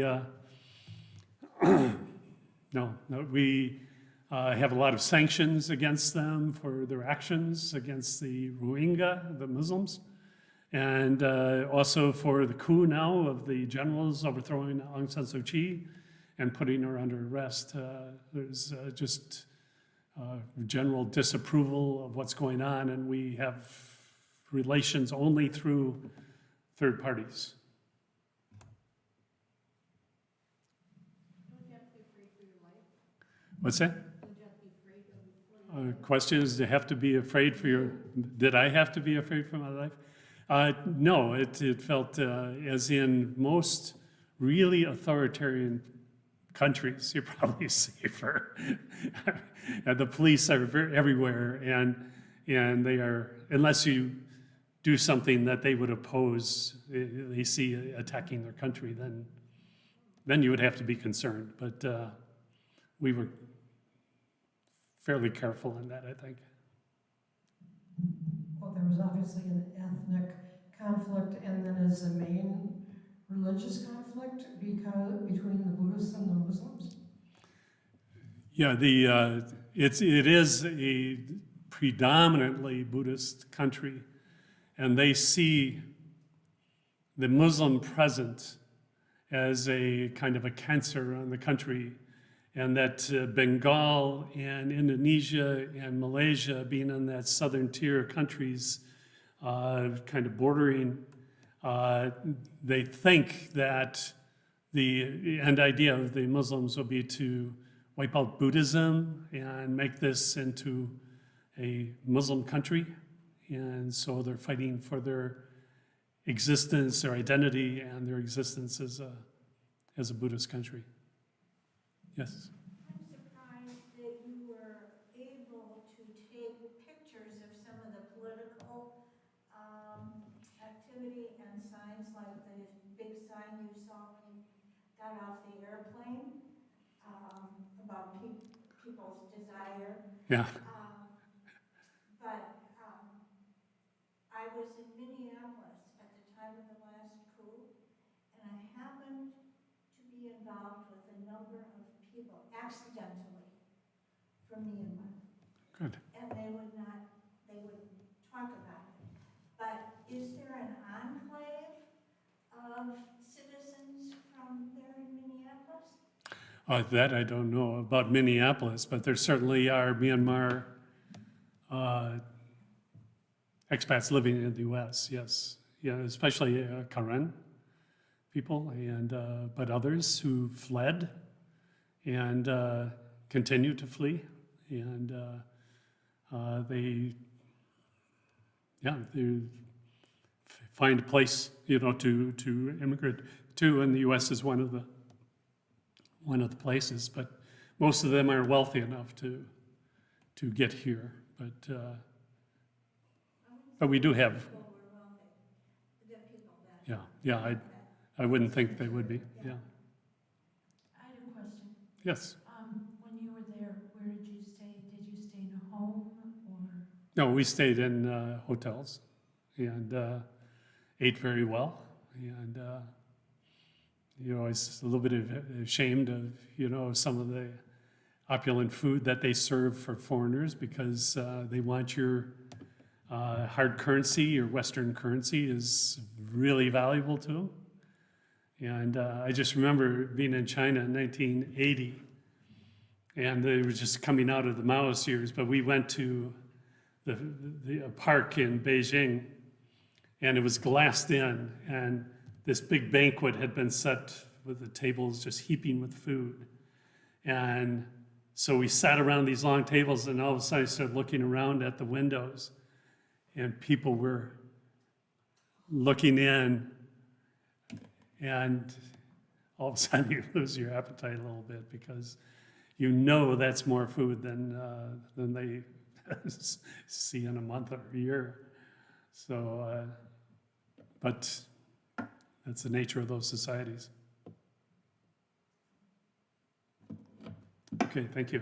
no, we have a lot of sanctions against them for their actions against the Rohingya, the Muslims, and also for the coup now of the generals overthrowing Aung San Suu Kyi and putting her under arrest. There's just general disapproval of what's going on, and we have relations only through third parties. Don't you have to be afraid for your life? What's that? Don't you have to be afraid for your Question is, do you have to be afraid for your, did I have to be afraid for my life? No, it felt as in most really authoritarian countries, you're probably safer. And the police are everywhere, and they are, unless you do something that they would oppose, they see attacking their country, then you would have to be concerned. But we were fairly careful in that, I think. Well, there was obviously an ethnic conflict, and then is the main religious conflict between the Buddhists and the Muslims? Yeah, it is a predominantly Buddhist country, and they see the Muslim presence as a kind of a cancer on the country, and that Bengal and Indonesia and Malaysia, being in that southern tier of countries, kind of bordering, they think that the end idea of the Muslims will be to wipe out Buddhism and make this into a Muslim country. And so they're fighting for their existence, their identity, and their existence as a Buddhist country. Yes? I'm surprised that you were able to take pictures of some of the political activity and signs, like the big sign you saw when you got off the airplane about people's desire. Yeah. But I was in Minneapolis at the time of the last coup, and I happened to be involved with a number of people accidentally from Myanmar. Good. And they wouldn't talk about it. But is there an enclave of citizens from there in Minneapolis? That I don't know about Minneapolis, but there certainly are Myanmar expats living in the U.S., yes. Yeah, especially Karen people, and but others who fled and continue to flee, and they find a place, to immigrate to, and the U.S. is one of the places, but most of them are wealthy enough to get here, but we do have, People were wealthy, the people that. yeah, I wouldn't think they would be, yeah. I had a question. Yes. When you were there, where did you stay? Did you stay in a home or? No, we stayed in hotels and ate very well, and I was a little bit ashamed of, some of the opulent food that they serve for foreigners, because they want your hard currency, your Western currency is really valuable to them. And I just remember being in China in 1980, and they were just coming out of the Maoist years, but we went to the park in Beijing, and it was glassed in, and this big banquet had been set with the tables just heaping with food. And so we sat around these long tables, and all of a sudden I started looking around at the windows, and people were looking in, and all of a sudden you lose your appetite a little bit, because that's more food than they see in a month or a year. So, but that's the nature of those societies. Okay, thank you.